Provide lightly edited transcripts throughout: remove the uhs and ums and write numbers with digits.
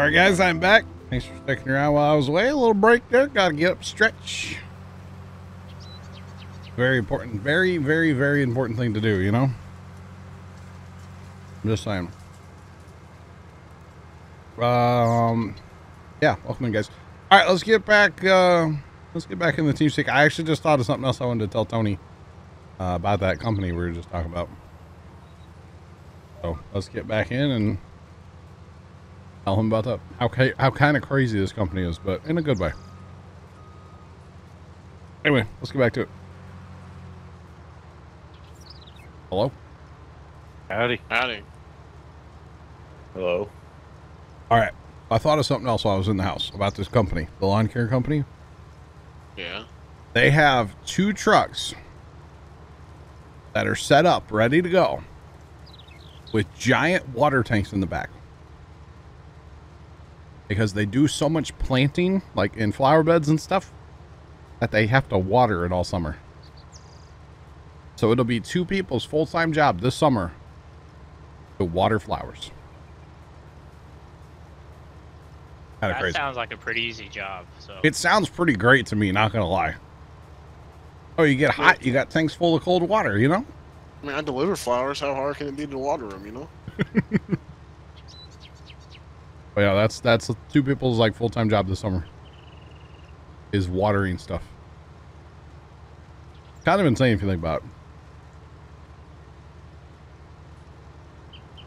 All right, guys, I'm back. Thanks for sticking around while I was away. A little break there. Got to get up, stretch. Very important. Very, very, very important thing to do, you know? I'm just saying. Yeah, welcome in, guys. All right, let's get back in the team speak. I actually just thought of something else I wanted to tell Tony about that company we were just talking about. So let's get back in and tell him about that. How kind of crazy this company is, but in a good way. Anyway, let's get back to it. Hello? Howdy. Howdy. Hello. All right. I thought of something else while I was in the house about this company, the lawn care company. Yeah. They have 2 trucks that are set up, ready to go, with giant water tanks in the back. Because they do so much planting, like in flower beds and stuff, that they have to water it all summer. So it'll be 2 people's full-time job this summer to water flowers. Kind of crazy. That sounds like a pretty easy job. So It sounds pretty great to me, not gonna lie. Oh, you get hot, you got tanks full of cold water, you know? I mean, I deliver flowers. How hard can it be to water them, you know? But yeah, that's 2 people's like full-time job this summer. Is watering stuff. Kind of insane if you think about it.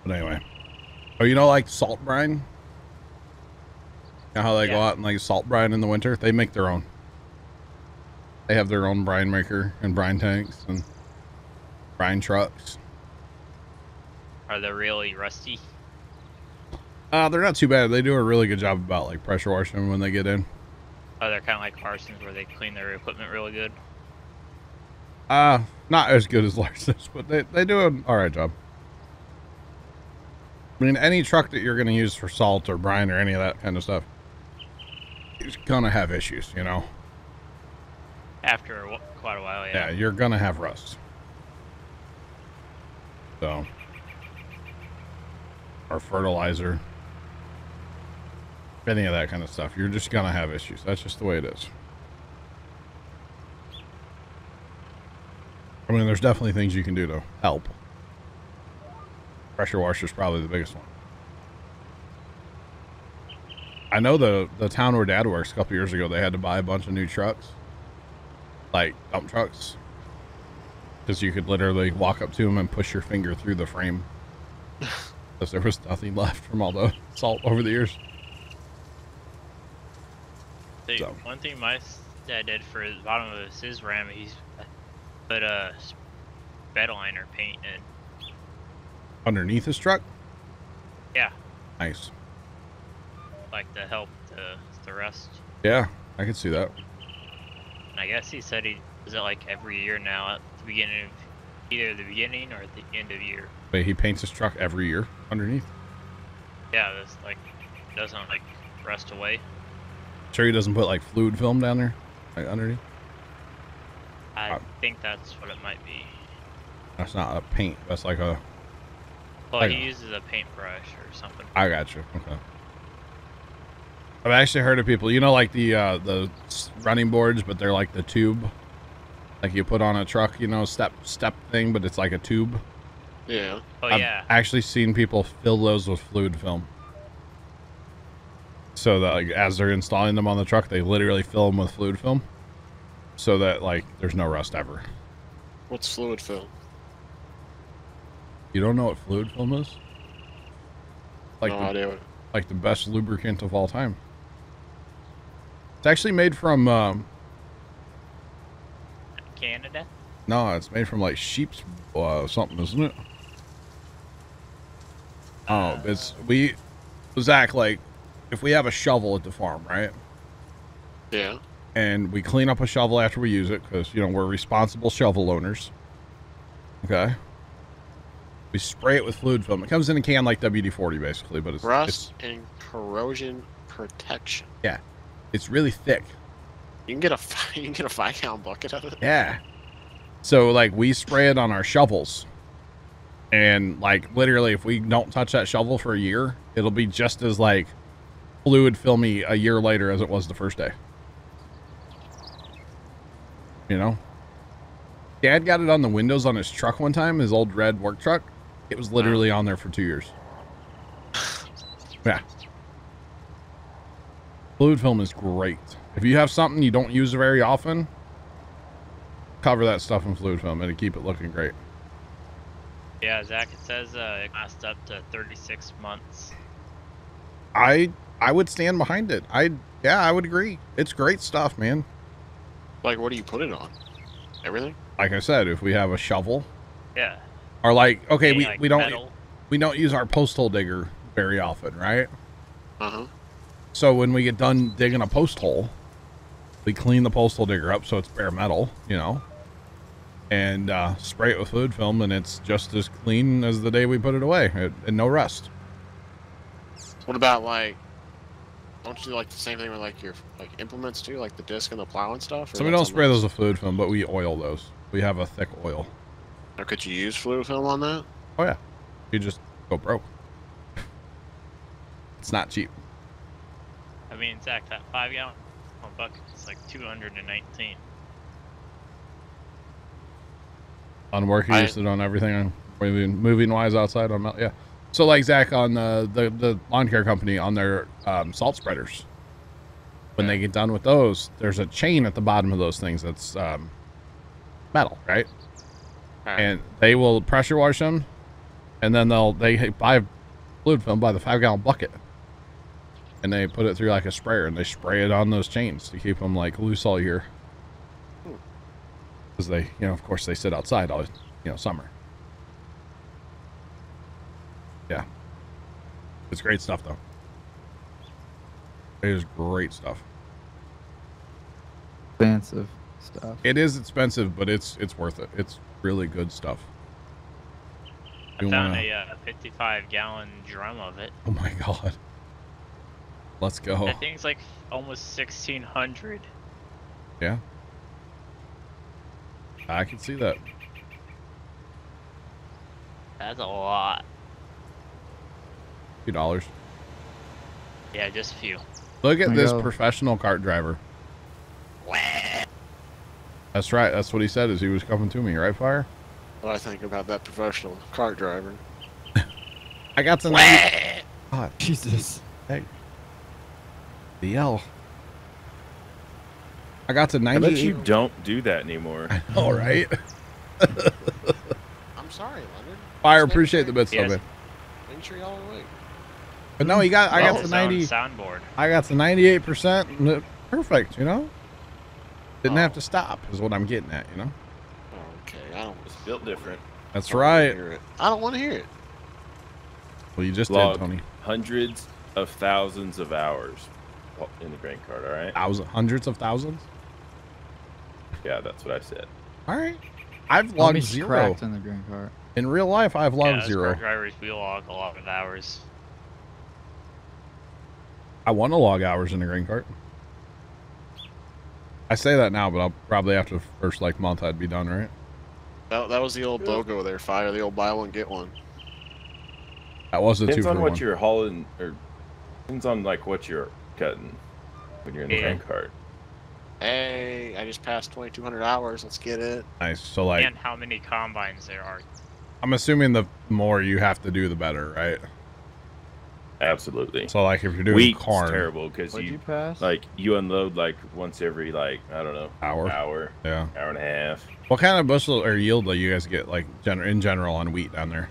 But anyway. Oh, you know, like salt brine? You know how they go out and like salt brine in the winter? They make their own. They have their own brine maker and brine tanks and brine trucks. are they really rusty? They're not too bad. They do a really good job about like pressure washing them when they get in. Oh, they're kind of like Parsons where they clean their equipment really good. Not as good as Larson's, but they do an all right job. I mean, any truck that you're going to use for salt or brine or any of that kind of stuff is going to have issues, you know? After quite a while, Yeah, you're going to have rust. So, or fertilizer. Any of that kind of stuff. You're just going to have issues. That's just the way it is. I mean, there's definitely things you can do to help. Pressure washer is probably the biggest one. I know the town where Dad works a couple years ago, they had to buy a bunch of new trucks. Like dump trucks. Because you could literally walk up to them and push your finger through the frame. Because there was nothing left from all the salt over the years. So, one thing my dad did for the bottom of his Ram, he's put a bed liner paint in. Underneath his truck? Yeah. Nice. Like to help the rust. Yeah, I can see that. And I guess he said he does it like every year now at the beginning of either the beginning or at the end of the year. Wait, he paints his truck every year underneath? Yeah, this like doesn't like rust away. Sure he doesn't put like fluid film down there? Like underneath? I think that's what it might be. That's not a paint. That's like a... Well, he uses a paintbrush or something. I got you. Okay. I've actually heard of people, you know, like the running boards, but they're like the tube, like you put on a truck, you know, step thing, but it's like a tube. Yeah. Oh, I've yeah. actually seen people fill those with fluid film. So that like as they're installing them on the truck, they literally fill them with fluid film, so that like there's no rust ever. What's fluid film? You don't know what fluid film is? Like No idea. Like the best lubricant of all time. It's actually made from Canada? no, it's made from like sheep's something, isn't it? Oh, Zach, like if we have a shovel at the farm, right? Yeah. And we clean up a shovel after we use it because, you know, we're responsible shovel owners. Okay. We spray it with fluid film. It comes in a can like WD-40 basically, but it's Rust and corrosion protection. Yeah, it's really thick. You can get a 5-gallon bucket out of it. Yeah. So like we spray it on our shovels, and like literally if we don't touch that shovel for a year, it'll be just as like fluid fill me a year later as it was the first day. You know? Dad got it on the windows on his truck one time, his old red work truck. It was literally on there for 2 years. Yeah. Fluid film is great. If you have something you don't use very often, cover that stuff in fluid film and keep it looking great. Yeah, Zach, it says it lasts up to 36 months. I would stand behind it. I would agree. It's great stuff, man. Like, what do you put it on? Everything? Like I said, if we have a shovel, Yeah. or like, okay, Any, we don't metal. we don't use our post hole digger very often, right? Uh-huh. So when we get done digging a post hole, we clean the post hole digger up so it's bare metal, you know, and spray it with fluid film, and it's just as clean as the day we put it away, and no rust. What about, like, don't you do, like, the same thing with, like, your, like, implements, too? Like the disc and the plow and stuff? Or So we that's don't something spray else? those with fluid film, but we oil those. We have a thick oil. Or could you use fluid film on that? Oh yeah, you just go broke. It's not cheap. I mean, Zach, that 5-gallon bucket is like 219. On work, you used it on everything. Moving wise outside on yeah. So like Zach on the lawn care company on their salt spreaders. When they get done with those, there's a chain at the bottom of those things that's metal, right? Alright. And they will pressure wash them, and then they buy fluid film by the 5-gallon bucket, and they put it through like a sprayer, and they spray it on those chains to keep them like loose all year. Because they, you know, of course they sit outside all, you know, summer. Yeah, it's great stuff though. It is great stuff. Expensive stuff. It is expensive, but it's worth it. It's really good stuff. I found a 55-gallon drum of it. Oh my god. Let's go. That thing's like almost 1,600. Yeah. I can see that. That's a lot. $2. Yeah, just a few. Look at There you this go. professional cart driver. That's right. That's what he said as he was coming to me, right, Fire? What do I think about that professional cart driver? I got to 90. God, Jesus. hey. The L. I got to I 90. bet you don't do that anymore. All right. I'm sorry, Leonard. Fire, Just appreciate the making bits, Yes. though, man. sure y'all are awake. But no, I got Well, to his 90. own soundboard. I got to 98%. Perfect, you know? Didn't have to stop, is what I'm getting at, you know? Okay, I don't. It's built different. That's I don't wanna right. hear it. I don't want to hear it. Well, you just Log did, Tony. hundreds of thousands of hours in the grain cart, all right? Hundreds of thousands? Yeah, that's what I said. All right. I've How logged many 0. cracked in the green cart? In real life, I've Yeah, logged as 0. car drivers, we log a lot of hours. I want to log hours in the grain cart. I say that now, but I'll probably after the first like month I'd be done, right? That was the old logo there, Fire. The old buy one get one. That was the 2 Depends for on what 1. you're hauling, or depends on like what you're cutting when you're in the Yeah. grain cart. Hey, I just passed 2,200 hours. Let's get it. Nice. So like, And how many combines there are. I'm assuming the more you have to do, the better, right? Absolutely. So like, if you're doing Wheat's corn, terrible because What'd you you pass? like you unload like once every like I don't know hour, yeah. hour and a half. What kind of bushel or yield do you guys get, like in general, on wheat down there?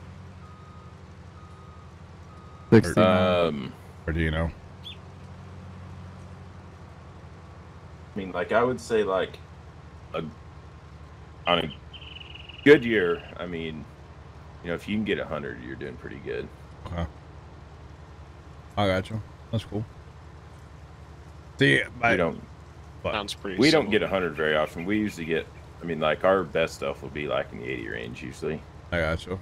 69. Or do you know? I mean, like I would say like on a good year. I mean, you know, if you can get 100, you're doing pretty good. Okay. I got you. That's cool. See, We don't Sounds pretty. we don't similar. get 100 very often. We usually get. I mean, like our best stuff will be like in the 80 range usually. I got you.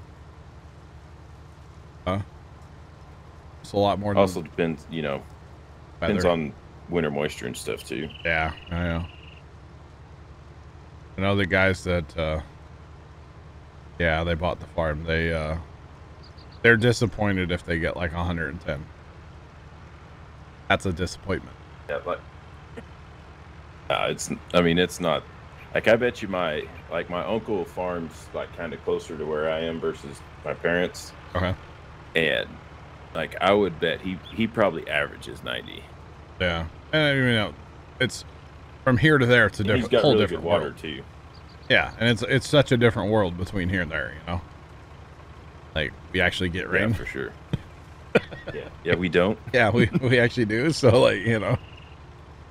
It's a lot more. Also Than depends, you know, depends weather. on winter moisture and stuff too. Yeah, I know. I know the guys that, yeah, they bought the farm. They're disappointed if they get like 110. that's a disappointment. Yeah, like I mean, it's not. Like, I bet you my uncle farms like kind of closer to where I am versus my parents. Okay. And like, I would bet he probably averages 90. Yeah, and you know, it's from here to there. It's a different, He's got whole really different good water world. too. Yeah, and it's such a different world between here and there. You know, like we actually get rain Yeah, for sure. yeah, we don't. Yeah, we actually do. So like, you know,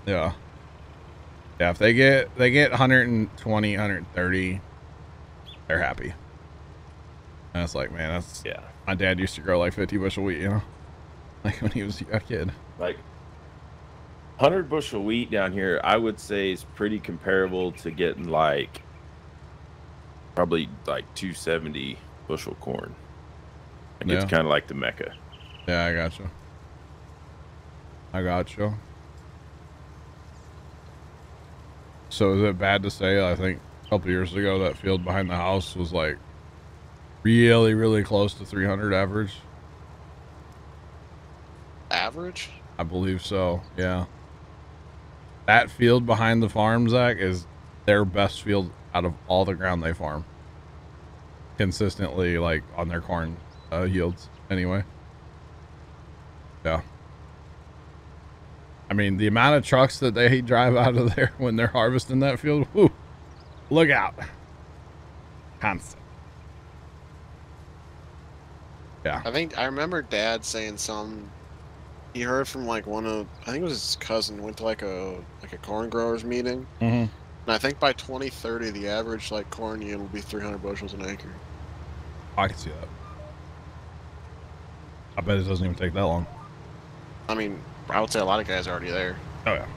yeah. Yeah, if they get 120, 130, they're happy. And it's like, man, that's my dad used to grow like 50 bushel wheat, you know, like when he was a kid. Like 100 bushel wheat down here, I would say is pretty comparable to getting like probably like 270 bushel corn. Like it's kind of like the Mecca. Yeah, I got you. So is it bad to say, I think a couple years ago that field behind the house was like really, really close to 300 average? Average? I believe so, yeah. That field behind the farm, Zach, is their best field out of all the ground they farm. Consistently, like, on their corn yields, anyway. Yeah. I mean, the amount of trucks that they drive out of there when they're harvesting that field, whoo, look out. Constant. Yeah. I remember Dad saying he heard from like I think it was his cousin, went to like a corn growers meeting. Mm-hmm. And I think by 2030, the average like corn yield will be 300 bushels an acre. I can see that. I bet it doesn't even take that long. I mean, I would say a lot of guys are already there. Oh yeah,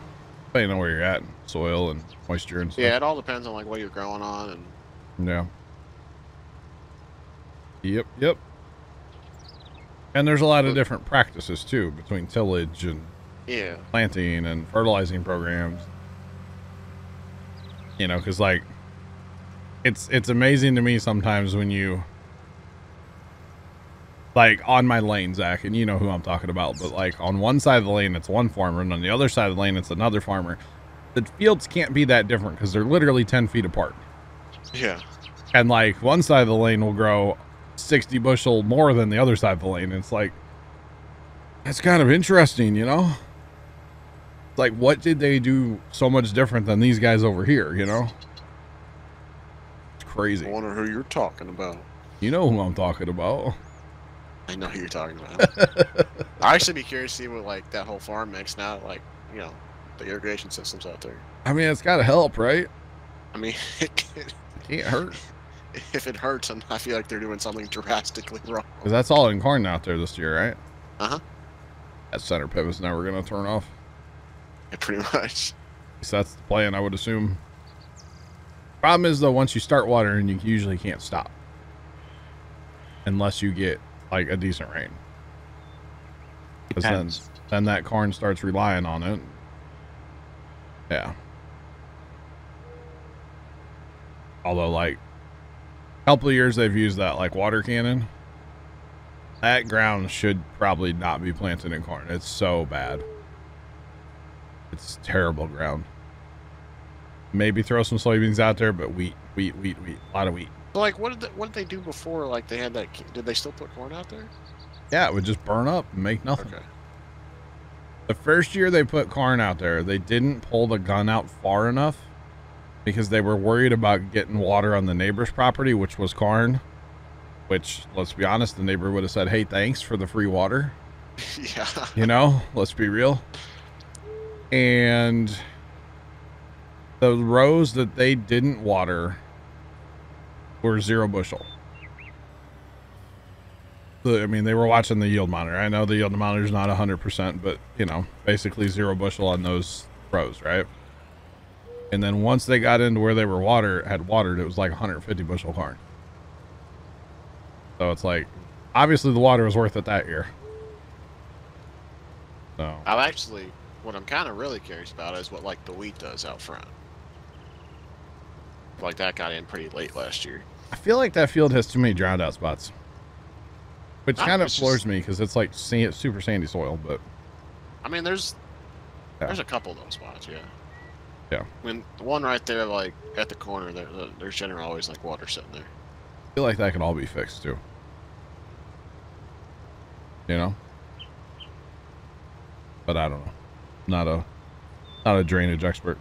but you know where you're at, soil and moisture and stuff. Yeah, it all depends on like what you're growing on and. Yeah. Yep. And there's a lot of different practices too between tillage and planting and fertilizing programs. You know, because like it's amazing to me sometimes when you like on my lane, Zach, and you know who I'm talking about, but like on one side of the lane it's one farmer and on the other side of the lane it's another farmer. The fields can't be that different because they're literally 10 feet apart. Yeah. And like one side of the lane will grow 60 bushel more than the other side of the lane. It's like, that's kind of interesting, you know? It's like, what did they do so much different than these guys over here, you know? It's crazy. I wonder who you're talking about. You know who I'm talking about. I know who you're talking about. I'd actually be curious to see what like that whole farm mix now, like, you know, the irrigation systems out there. I mean, it's got to help, right? I mean, it can't hurt. If it hurts, I feel like they're doing something drastically wrong. Because that's all in corn out there this year, right? Uh-huh. That center pivot's never going to turn off. Yeah, pretty much. So that's the plan, I would assume. Problem is, though, once you start watering, you usually can't stop. Unless you get, like, a decent rain. Because then that corn starts relying on it. Yeah. Although, like, a couple of years they've used that, like, water cannon. That ground should probably not be planted in corn. It's so bad. It's terrible ground. Maybe throw some soybeans out there, but wheat. A lot of wheat. So, like, what did they do before? Like, they had that. Did they still put corn out there? Yeah, it would just burn up and make nothing. Okay. The first year they put corn out there, they didn't pull the gun out far enough because they were worried about getting water on the neighbor's property, which was corn. Which, let's be honest, the neighbor would have said, hey, thanks for the free water. Yeah. You know, let's be real. And the rows that they didn't water were 0 bushel. I mean, they were watching the yield monitor. I know the yield monitor is not 100%, but, you know, basically 0 bushel on those rows, right? And then once they got into where they were had watered, it was like 150 bushel corn. So it's like, obviously the water was worth it that year. So what I'm kind of really curious about is what like the wheat does out front. Like that got in pretty late last year. I feel like that field has too many drowned out spots, which kind of floors me because it's like super sandy soil. But I mean, there's a couple of those spots, yeah. Yeah. I mean, the one right there, like at the corner, there's generally always like water sitting there. I feel like that can all be fixed too. You know? But I don't know. Not a drainage expert.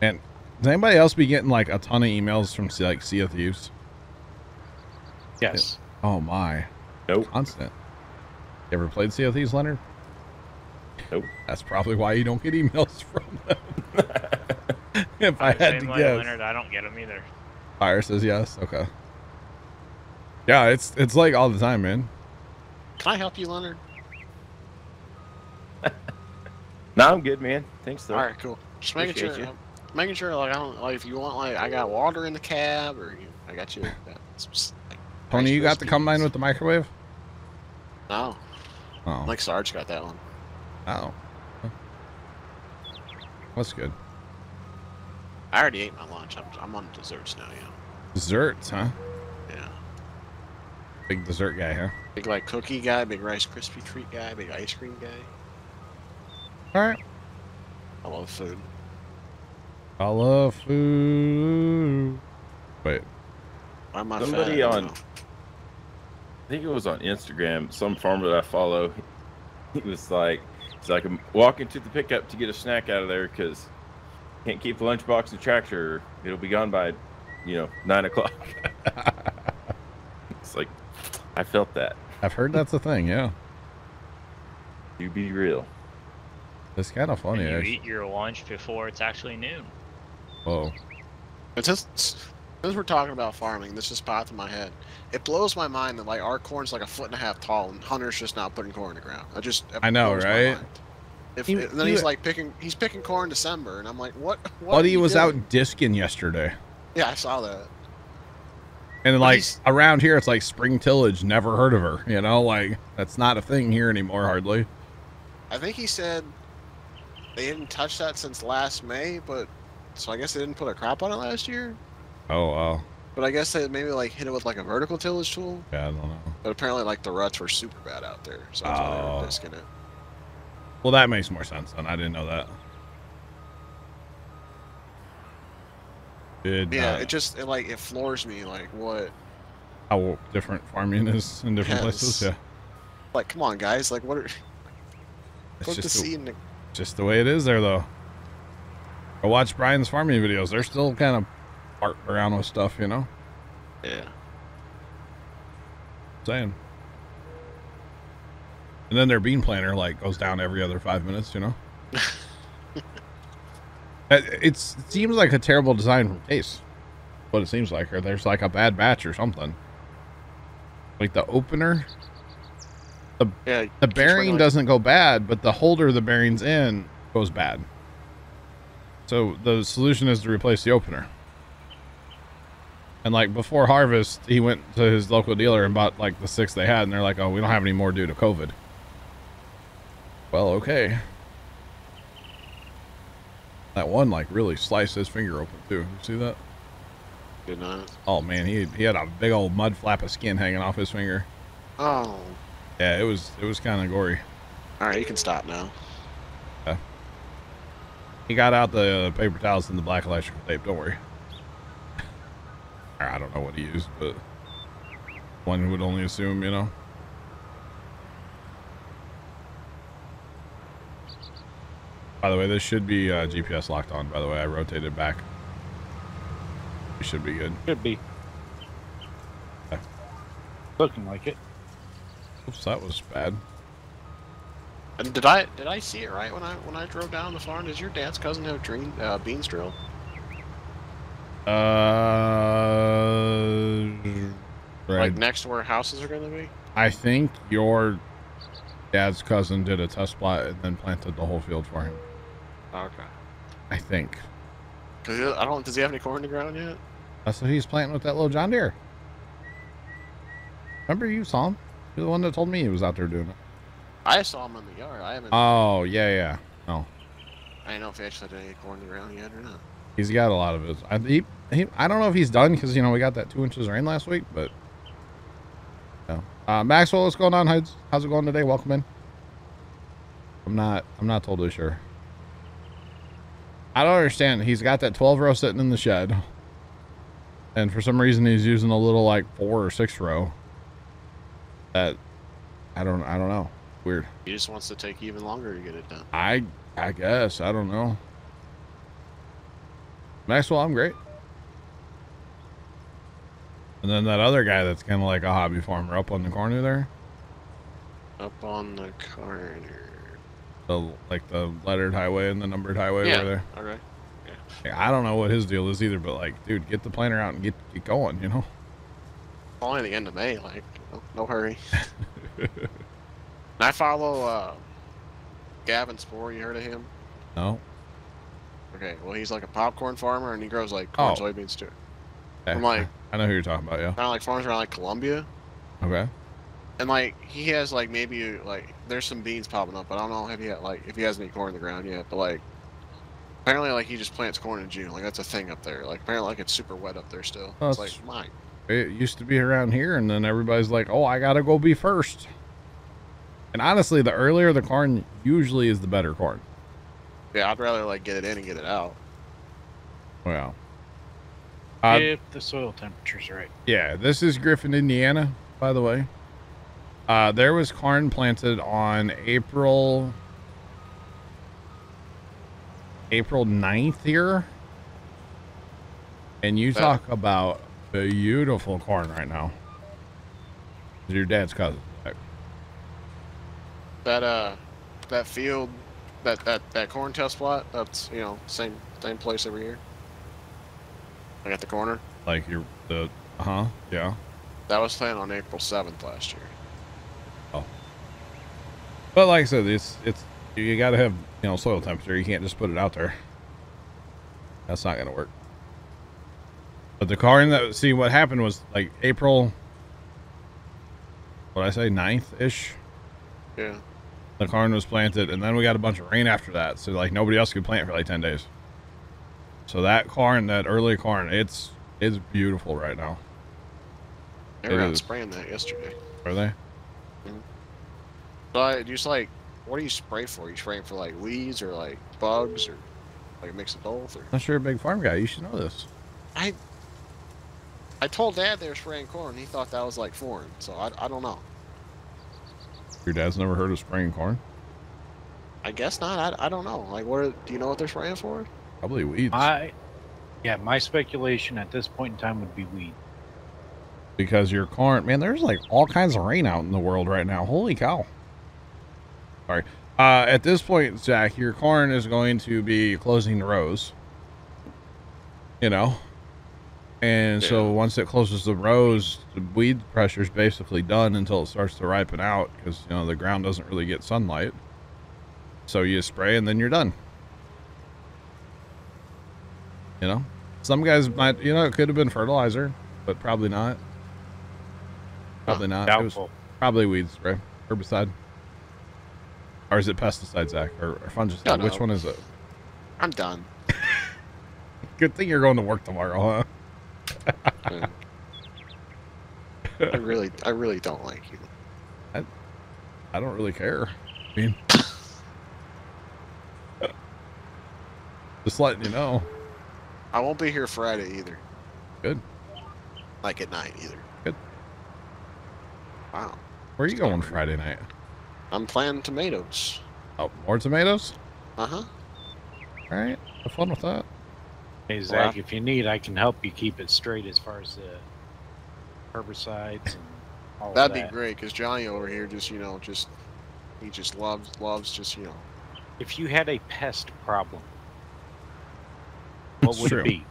And does anybody else be getting like a ton of emails from like Sea of Thieves? Yes. Oh my. Nope. Constant. You ever played Sea of Thieves, Leonard? Nope. That's probably why you don't get emails from them. If I had to guess. Leonard, I don't get them either. Fire says yes. Okay. Yeah, it's like all the time, man. Can I help you, Leonard? No, I'm good, man. Thanks, though. All right, cool. Just making sure. Appreciate you. Making sure, like, I don't like if you want, like, I got water in the cab, or I got you. Like, Tony, you got the biscuits. combine with the microwave? No, Oh. like Sarge got that one. Oh. That's good. I already ate my lunch. I'm on desserts now. Yeah. Desserts, huh? Yeah. Big dessert guy, huh? Big like cookie guy, big Rice Krispie treat guy, big ice cream guy. All right. I love food. I love food. Wait. Why am I Somebody fat? I on, don't know. I think it was on Instagram, some farmer that I follow, he was like, I'm walking to the pickup to get a snack out of there because can't keep the lunchbox in the tractor. It'll be gone by, 9 o'clock. It's like, I felt that. I've heard that's a thing, yeah. You be real. It's kind of funny, And you actually. eat your lunch before it's actually noon. Whoa. It's just, since we're talking about farming, this just popped in my head. It blows my mind that like our corn's like 1.5 feet tall, and Hunter's just not putting corn in the ground. I know, blows my right? mind. He- Then he's like he's picking corn in December, and I'm like, what? Buddy are was you out doing? disking yesterday. Yeah, I saw that. And But like he's- around here, it's like spring tillage. Never heard of her. Like that's not a thing here anymore, hardly. I think he said they didn't touch that since last May, but so I guess they didn't put a crop on it last year. Oh, wow. But I guess they maybe like hit it with like a vertical tillage tool. Yeah, I don't know. But apparently like the ruts were super bad out there, so that's why they Oh. were disking it. Well, that makes more sense then. I didn't know that. Yeah, it floors me like what? How different farming is in different places. Yes. Yeah. Like come on guys, like what are It's put the just seed in the just the way it is there, though. Go watch Brian's farming videos. They're still kind of farting around with stuff, Yeah. saying. And then their bean planter like goes down every other 5 minutes, It seems like a terrible design from Case. What it seems like, or there's like a bad batch or something. Like the opener, Yeah. the bearing doesn't go bad, but the holder the bearing's in goes bad. So the solution is to replace the opener. And like before harvest, he went to his local dealer and bought like the 6 they had, and they're like, "Oh, we don't have any more due to COVID." Well, okay. That one like really sliced his finger open too. You see that? Good night. Oh man, he had a big old mud flap of skin hanging off his finger. Oh. Yeah, it was kind of gory. Alright, you can stop now. He got out the paper towels and the black electrical tape. Don't worry. Or I don't know what he used, but one would only assume, By the way, this should be GPS locked on. By the way, I rotated it back. We should be good. Should be. Okay. Looking like it. Oops, that was bad. And did I see it right when I drove down the farm? Does your dad's cousin have beans drilled? Right. Like next to where houses are gonna be? I think your dad's cousin did a test plot and then planted the whole field for him. Okay. I think. Does he have any corn in the ground yet? That's what he's planting with that little John Deere. Remember you saw him? You're the one that told me he was out there doing it. I saw him in the yard. I haven't. Oh, yeah. No. I don't know if he actually had any corn in the ground yet or not. He's got a lot of it. I don't know if he's done because, we got that 2 inches of rain last week, but. No. Maxwell, what's going on? How's it going today? Welcome in. I'm not totally sure. I don't understand. He's got that 12 row sitting in the shed. And for some reason he's using a little like 4 or 6 row. That I don't know. Weird. He just wants to take even longer to get it done. I guess. I don't know. Maxwell, I'm great. And then that other guy that's kind of like a hobby farmer up on the corner there. Up on the corner. Like the lettered highway and the numbered highway over there. Okay. Yeah, I don't know what his deal is either, but like, dude, get the planter out and get going, you know? Only the end of May, like, no hurry. I follow Gavin Spore. You heard of him? No. Okay, well, he's like a popcorn farmer, and he grows like corn, soybeans too. Okay. I'm like, I know who you're talking about, yeah. kind of like farms around like Columbia. Okay. And like he has like maybe like there's some beans popping up, but I don't know if he has any corn in the ground yet. But like apparently like he just plants corn in June. Like that's a thing up there. Like apparently like it's super wet up there still. Oh, it's like mine. It used to be around here, and then everybody's like, "Oh, I gotta go be first." And honestly, the earlier the corn usually is the better corn. Yeah, I'd rather like get it in and get it out. Well, If the soil temperature's right. yeah, this is Griffin, Indiana, by the way. There was corn planted on April 9th here. And you talk about beautiful corn right now. Your dad's cousin. That field, that corn test plot, that's same place every year. Like at the corner. Like yeah. That was planted on April 7th last year. Oh. But like I said, it's you got to have soil temperature. You can't just put it out there. That's not gonna work. But the corn what happened was like April. What did I say, 9th ish? Yeah. The corn was planted, and then we got a bunch of rain after that, so like nobody else could plant for like 10 days. So that corn, that early corn, it's beautiful right now. They were out spraying that yesterday. Are they? Mm-hmm. But just like, what do you spray for? You spraying for like weeds or like bugs or like a mix of both? Or? Unless you're a big farm guy, you should know this. I told Dad they were spraying corn. He thought that was like foreign, so I don't know. Your dad's never heard of spraying corn? I guess not. I don't know. Like, do you know what they're spraying for? Probably weeds. My speculation at this point in time would be weed. Because your corn, man, there's like all kinds of rain out in the world right now. Holy cow. Sorry. At this point, Zach, your corn is going to be closing the rows. And so once it closes the rows, the weed pressure is basically done until it starts to ripen out because, the ground doesn't really get sunlight. So you spray and then you're done. Some guys might, it could have been fertilizer, but probably not. Probably not. Doubtful. It was probably weed spray, herbicide. Or is it pesticide, Zach? Or fungicide? Which one is it? I'm done. Good thing you're going to work tomorrow, huh? I really don't like you. I don't really care. I mean, just letting you know. I won't be here Friday either. Good. Like at night either. Good. Wow. Where are you going Friday night? I'm planting tomatoes. Oh, more tomatoes? Uh-huh. All right. Have fun with that. Hey, Zach, if you need, I can help you keep it straight as far as the herbicides and all of that. That'd be great, because Johnny over here he just loves just, If you had a pest problem, what would it be?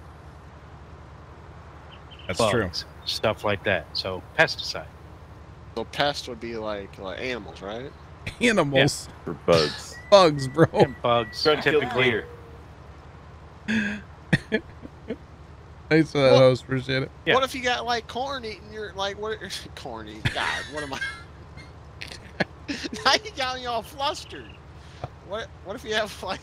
That's Bugs, true. Stuff like that. So, pesticide. So pest would be like animals, right? Animals. Yeah. For bugs. Bugs, bro. And bugs, typically. Thanks for that, host. Appreciate it. Yeah. What if you got like corn eating your corn eating? God, what am I? Now you got me all flustered. What if you have like?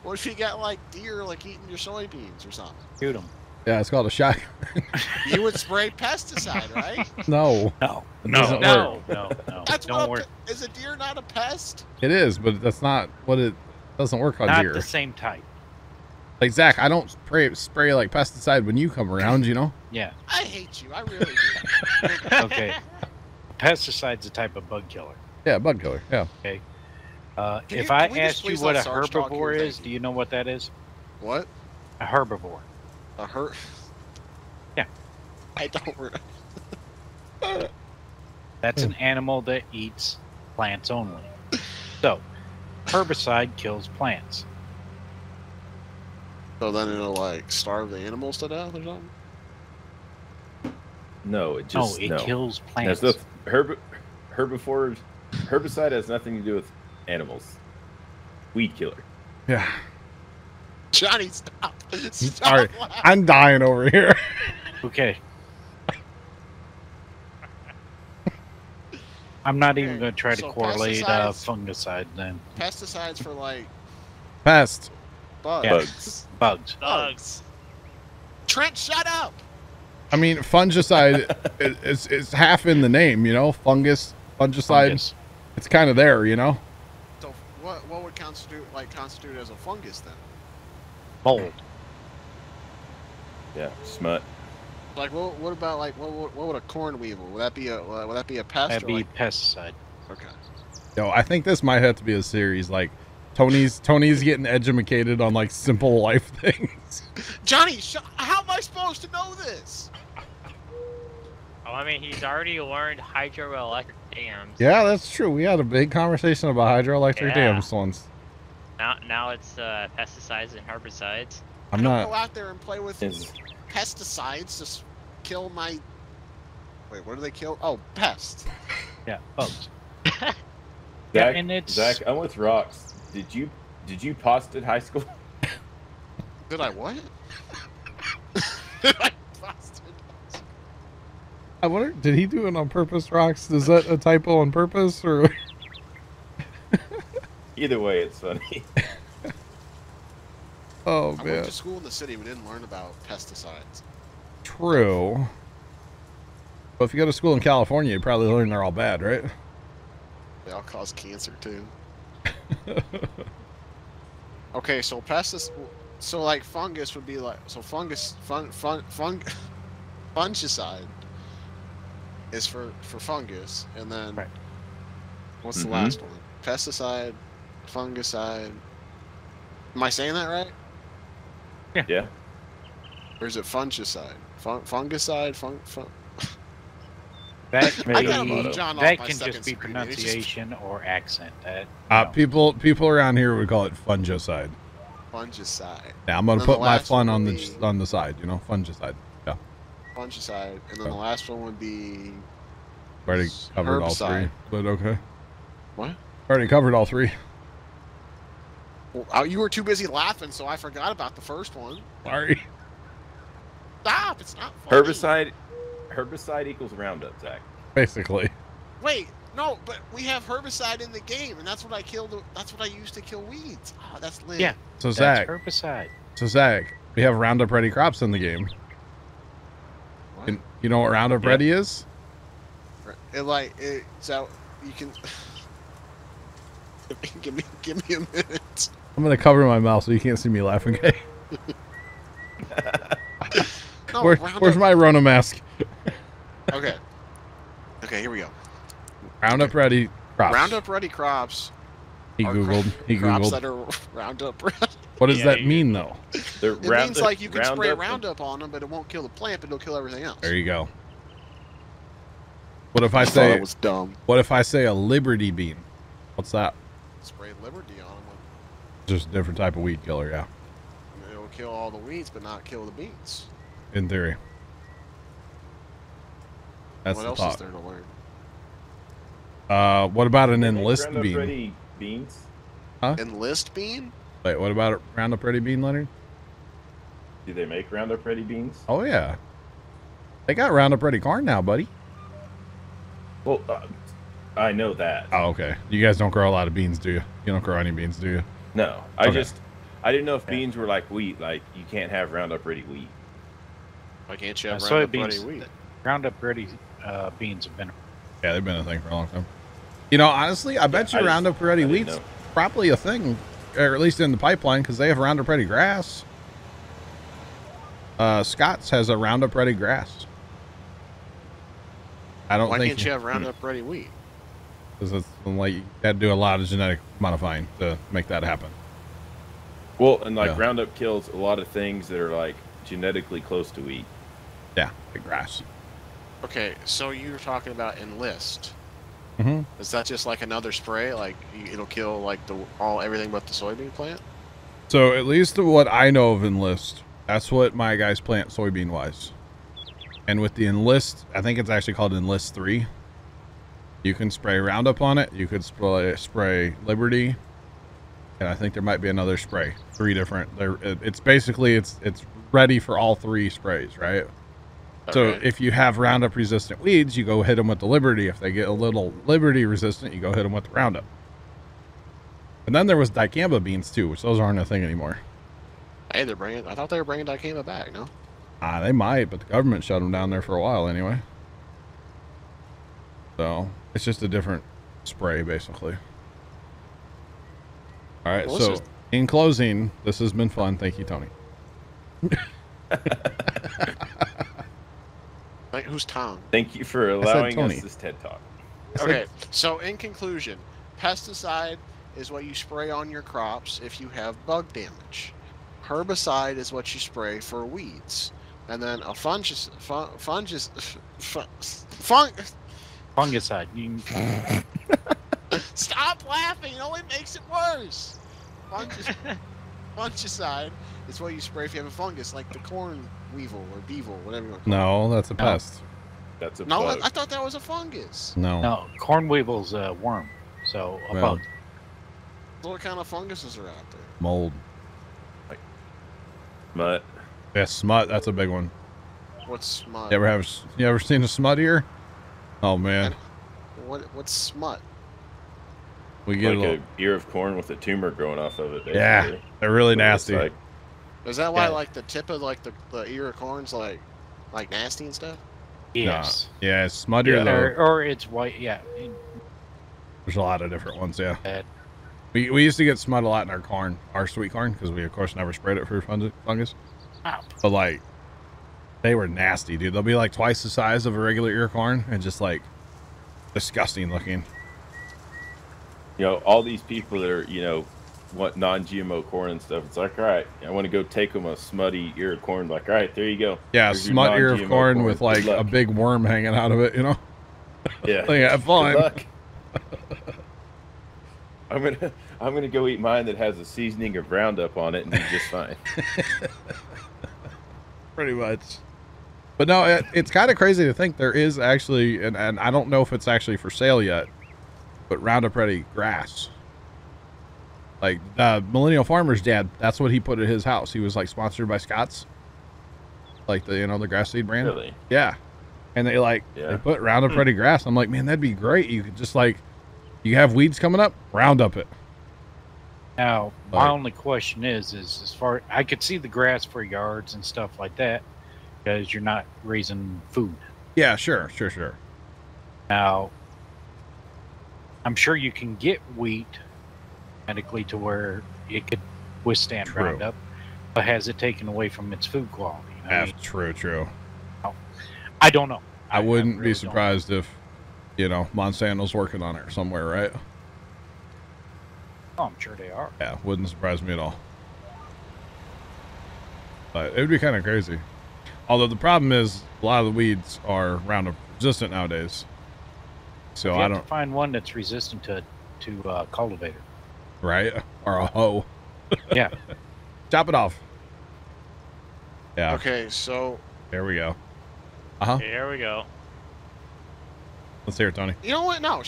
What if you got like deer like eating your soybeans or something? Shoot them. Yeah, it's called a shotgun. You would spray pesticide, right? No. No, It no, doesn't no, work. no, no. That's Don't what work. is a deer not a pest? It is, but that's not what it doesn't work on Not deer. the same type. Like Zach, I don't spray like pesticide when you come around, you know? Yeah. I hate you. I really do. Okay. Pesticide's a type of bug killer. Yeah, bug killer. Yeah. Okay. Can If you- I can we just asked you please what a let Sarge talk herbivore here? is, Thank do you. you know what that is? What? A herbivore. A hurt? Yeah. I don't. That's an animal that eats plants only. So, herbicide kills plants. So then it'll like starve the animals to death or something. No, it just No, it kills plants. That's herbivores. Herbicide has nothing to do with animals. Weed killer. Yeah. Johnny, stop! Stop All right. laughing. I'm dying over here. Okay. I'm not even Okay, going to try to so correlate pesticides- fungicide then. Pesticides for like Pest. bugs. Yeah. Bugs. Bugs. Bugs. Trent, shut up! I mean, fungicide is half in the name, you know? Fungus, fungicide. Fungus. It's kind of there, you know? So what would constitute as a fungus then? Mold. Yeah, smut. Like what about like what would a corn weevil? Would that be a pest? That'd or be like, pesticide. okay. Yo, I think this might have to be a series. Like, Tony's getting educated on, like, simple life things. Johnny, how am I supposed to know this? Oh, I mean, he's already learned hydroelectric dams. Yeah, that's true. We had a big conversation about hydroelectric Yeah. dams once. Now it's pesticides and herbicides. I'm I don't not. go out there and play with Is- pesticides to kill my. Wait, what do they kill? Oh, pests. Yeah, bugs. Zach, Yeah, and it's- Zach, I'm with Rocks. Did you post at high school? Did I what? Did I busted? I wonder, did he do it on purpose, Rox? Is that a typo on purpose, or? Either way, it's funny. Oh I man, went to school in the city. We didn't learn about pesticides. true. But if you go to school in California, you probably learn they're all bad, right? They all cause cancer too. Okay, so so like fungus would be like fungicide is for fungus, and then Right. what's the Mhm. last one? Pesticide, fungicide. Am I saying that right? Yeah. Or is it fungicide? Fungicide? That can I gotta be, move John off that my can second just be screen. It's just- pronunciation or accent. That no. People around here would call it fungicide. Fungicide. Yeah, I'm gonna And then put the my last fun one on would the be- on the side, you know, fungicide. Yeah, Fungicide. And then the last one would be already covered all three, Herbicide. but okay. what? Already covered all three. Well, you were too busy laughing, so I forgot about the first one. Sorry. Stop! It's not funny. Herbicide equals Roundup, Zach. Basically. Wait, no, but we have herbicide in the game, and that's what I killed. That's what I used to kill weeds. Oh, that's lit. Yeah. So That's Zach, herbicide. we have Roundup Ready crops in the game. What? And you know what Roundup Yeah. Ready is? So you can give me a minute. I'm gonna cover my mouth so you can't see me laughing. Okay. No, Where's my Rona mask? Okay. Okay, here we go. Roundup Ready crops. Roundup Ready crops. He are googled. He crops googled. that are Roundup Ready. What does Yeah, that you mean though? They're It means like you can spray Roundup on them, but it won't kill the plant, but it'll kill everything else. There you go. What if I I thought say? it was dumb. What if I say a Liberty bean? What's that? Spray Liberty on them. Just a different type of weed killer, yeah. It'll kill all the weeds, but not kill the beans. In theory. That's What the else thought. is there to learn? What about an They make enlist Roundup bean? Ready beans. Enlist bean? Wait, what about a Roundup Ready bean, Leonard? Do they make Roundup Ready beans? Oh yeah, they got Roundup Ready corn now, buddy. Well, I know that. Oh, okay. You guys don't grow a lot of beans, do you? You don't grow any beans, do you? No, I Okay. didn't know if beans were like wheat. Like you can't have Roundup Ready wheat. Why can't you have Roundup Ready soybeans, wheat? Roundup Ready beans have been. Yeah, they've been a thing for a long time. You know, honestly, I bet you Roundup Ready wheat's probably a thing, or at least in the pipeline, because they have Roundup Ready grass. Scott's has a Roundup Ready grass. I don't think. Why can't you have Roundup Ready wheat? Because it's like you had to do a lot of genetic modifying to make that happen. Well, and like Roundup kills a lot of things that are like genetically close to wheat. Yeah, the grass. Okay, so you were talking about Enlist. Mm-hmm. Is that just like another spray? Like it'll kill like everything but the soybean plant? So at least what I know of Enlist, that's what my guys plant soybean wise. And with the Enlist, I think it's actually called Enlist 3. You can spray Roundup on it. You could spray Liberty, and I think there might be another spray. 3 different. It's basically it's ready for all 3 sprays, right? Okay. So if you have Roundup resistant weeds, you go hit them with the Liberty. If they get a little Liberty resistant, you go hit them with the Roundup. And then there was dicamba beans too, which those aren't a thing anymore. Hey, I thought they were bringing dicamba back. No. They might, but the government shut them down there for a while anyway. So it's just a different spray, basically. All right. Well, so in closing, this has been fun. Thank you, Tony. Like, who's Tom? Thank you for allowing us this TED Talk. Okay, so in conclusion, pesticide is what you spray on your crops if you have bug damage. Herbicide is what you spray for weeds. And then a fungicide. Stop laughing! It only makes it worse. Fungicide is what you spray if you have a fungus, like the corn weevil or beevil, whatever you want to call it. No, that's a pest. That's a No, bug. I thought that was a fungus. No, corn weevil's a worm, so a bug. So what kind of funguses are out there? Mold. Like smut. Yeah, smut. That's a big one. What's smut? You ever seen a smut ear? Oh man. What's smut? We get like an ear of corn with a tumor growing off of it. Basically. Yeah, they're really nasty. Like, is that why like the tip of like the ear of corn's like nasty and stuff? Yes. Nah. Yeah, it's smut ear or it's white. Yeah. There's a lot of different ones. Yeah. Bad. We used to get smut a lot in our corn, our sweet corn, because we of course never sprayed it for fungus. Wow. But like, they were nasty, dude. They'll be like twice the size of a regular ear corn and just like disgusting looking. You know, all these people that are, want non-GMO corn and stuff. It's like, all right, I want to go take them a smutty ear of corn. Like, all right, there you go. Yeah, a smut ear of corn with like a big worm hanging out of it, Yeah. Like, have fun. Good luck. I'm gonna go eat mine that has a seasoning of Roundup on it and be just fine. Pretty much. But no, it's kind of crazy to think there is actually, and I don't know if it's actually for sale yet, but Roundup Ready grass. Like Millennial Farmer's dad, that's what he put at his house. He was like sponsored by Scott's, like the grass seed brand. Really? Yeah. And they they put Roundup Ready grass. I'm like, man, that'd be great. You could just you have weeds coming up, Roundup it. Now, my only question is as far I could see the grass for yards and stuff like that, because you're not raising food. Yeah, sure. Now, I'm sure you can get wheat medically to where it could withstand Roundup, but has it taken away from its food quality? True. I don't know. I wouldn't really be surprised if, Monsanto's working on it somewhere, right? Oh, I'm sure they are. Yeah, wouldn't surprise me at all. But it would be kind of crazy. Although the problem is a lot of the weeds are Roundup resistant nowadays. So I don't have to find one that's resistant to cultivator. Right? Or a hoe. Yeah. Chop it off. Yeah. Okay, so there we go. Here we go. Let's hear it, Tony. You know what? No,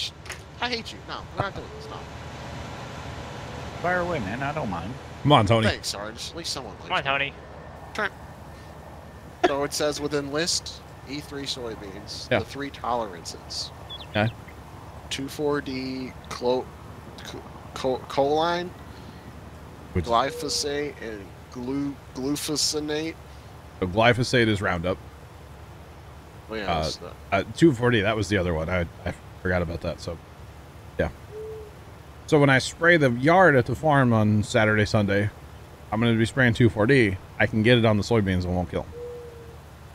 I hate you. No, we're not doing this. No. Fire away, man. I don't mind. Come on, Tony. Thanks, Sarge. At least someone likes Come on, Tony. So it says within list E3 soybeans, the 3 tolerances. Okay. 2,4-D choline, glyphosate, and glufosinate. So glyphosate is Roundup. Well, yeah, that's the- 240, that was the other one. I forgot about that. So, yeah. So when I spray the yard at the farm on Saturday, Sunday, I'm going to be spraying 2,4-D. I can get it on the soybeans and won't kill them.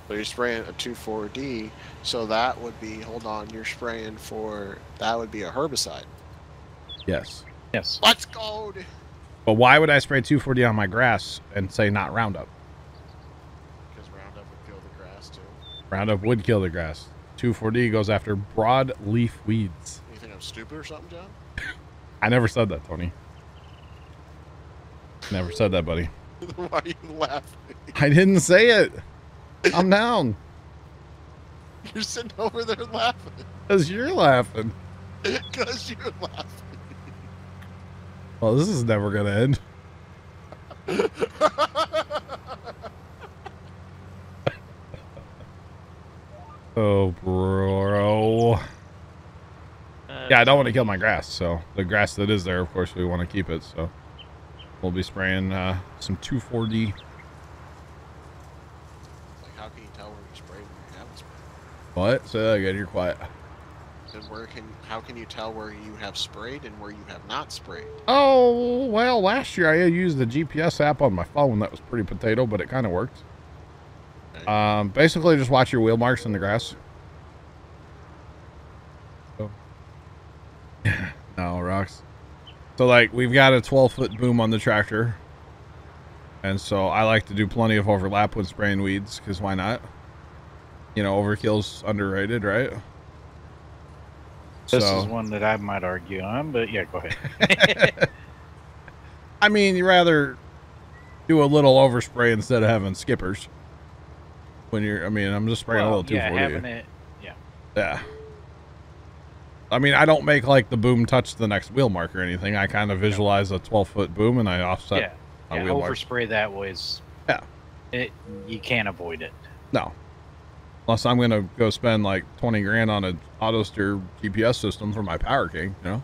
So you're spraying a 2,4-D, so that would be, hold on, you're spraying for, that would be a herbicide. Yes. Yes. Let's go! But why would I spray 2,4-D on my grass and say not Roundup? Because Roundup would kill the grass, too. Roundup would kill the grass. 2,4-D goes after broadleaf weeds. You think I'm stupid or something, John? I never said that, Tony. Never said that, buddy. Why are you laughing? I didn't say it. I'm down. You're sitting over there laughing. Because you're laughing. Because you're laughing. Well, this is never going to end. Oh, bro. Yeah, I don't want to kill my grass, so the grass that is there, of course, we want to keep it, so we'll be spraying some 2,4-D. Like, how can you tell where you sprayed and where you haven't sprayed? What? Say that again, you're quiet. And how can you tell where you have sprayed and where you have not sprayed? Oh, well, last year I used the GPS app on my phone. That was pretty potato, but it kind of worked. Okay. Basically, just watch your wheel marks in the grass. Oh. No, rocks. So, like, we've got a 12-foot boom on the tractor. And so I like to do plenty of overlap when spraying weeds, because why not? You know, overkill's underrated, right? This is one that I might argue on, but yeah, go ahead. I mean, you rather do a little overspray instead of having skippers. When you're, I mean, I'm just spraying a little 240. Yeah, having it, yeah. Yeah. I mean, I don't make like the boom touch the next wheel mark or anything. I kind of visualize a 12-foot boom and I offset a wheel mark. Overspray that way is, you can't avoid it. No. Unless I'm going to go spend like 20 grand on an auto steer GPS system for my Power King, you know?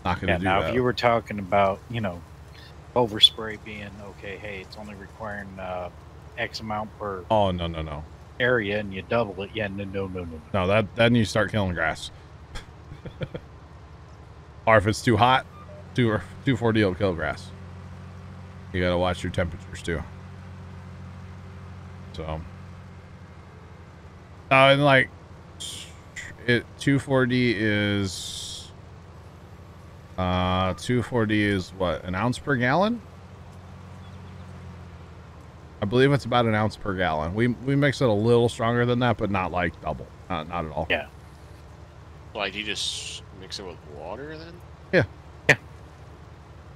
Not going to do now, that. if you were talking about, you know, overspray being, okay, hey, it's only requiring X amount per no. area and you double it. Yeah, no. No, then you start killing grass. Or if it's too hot, 2,4-D will kill grass. You got to watch your temperatures too. So... and like, 2,4-D is, 2,4-D is what, an ounce per gallon? I believe it's about an ounce per gallon. We mix it a little stronger than that, but not like double. Not at all. Yeah. Like, you just mix it with water then? Yeah.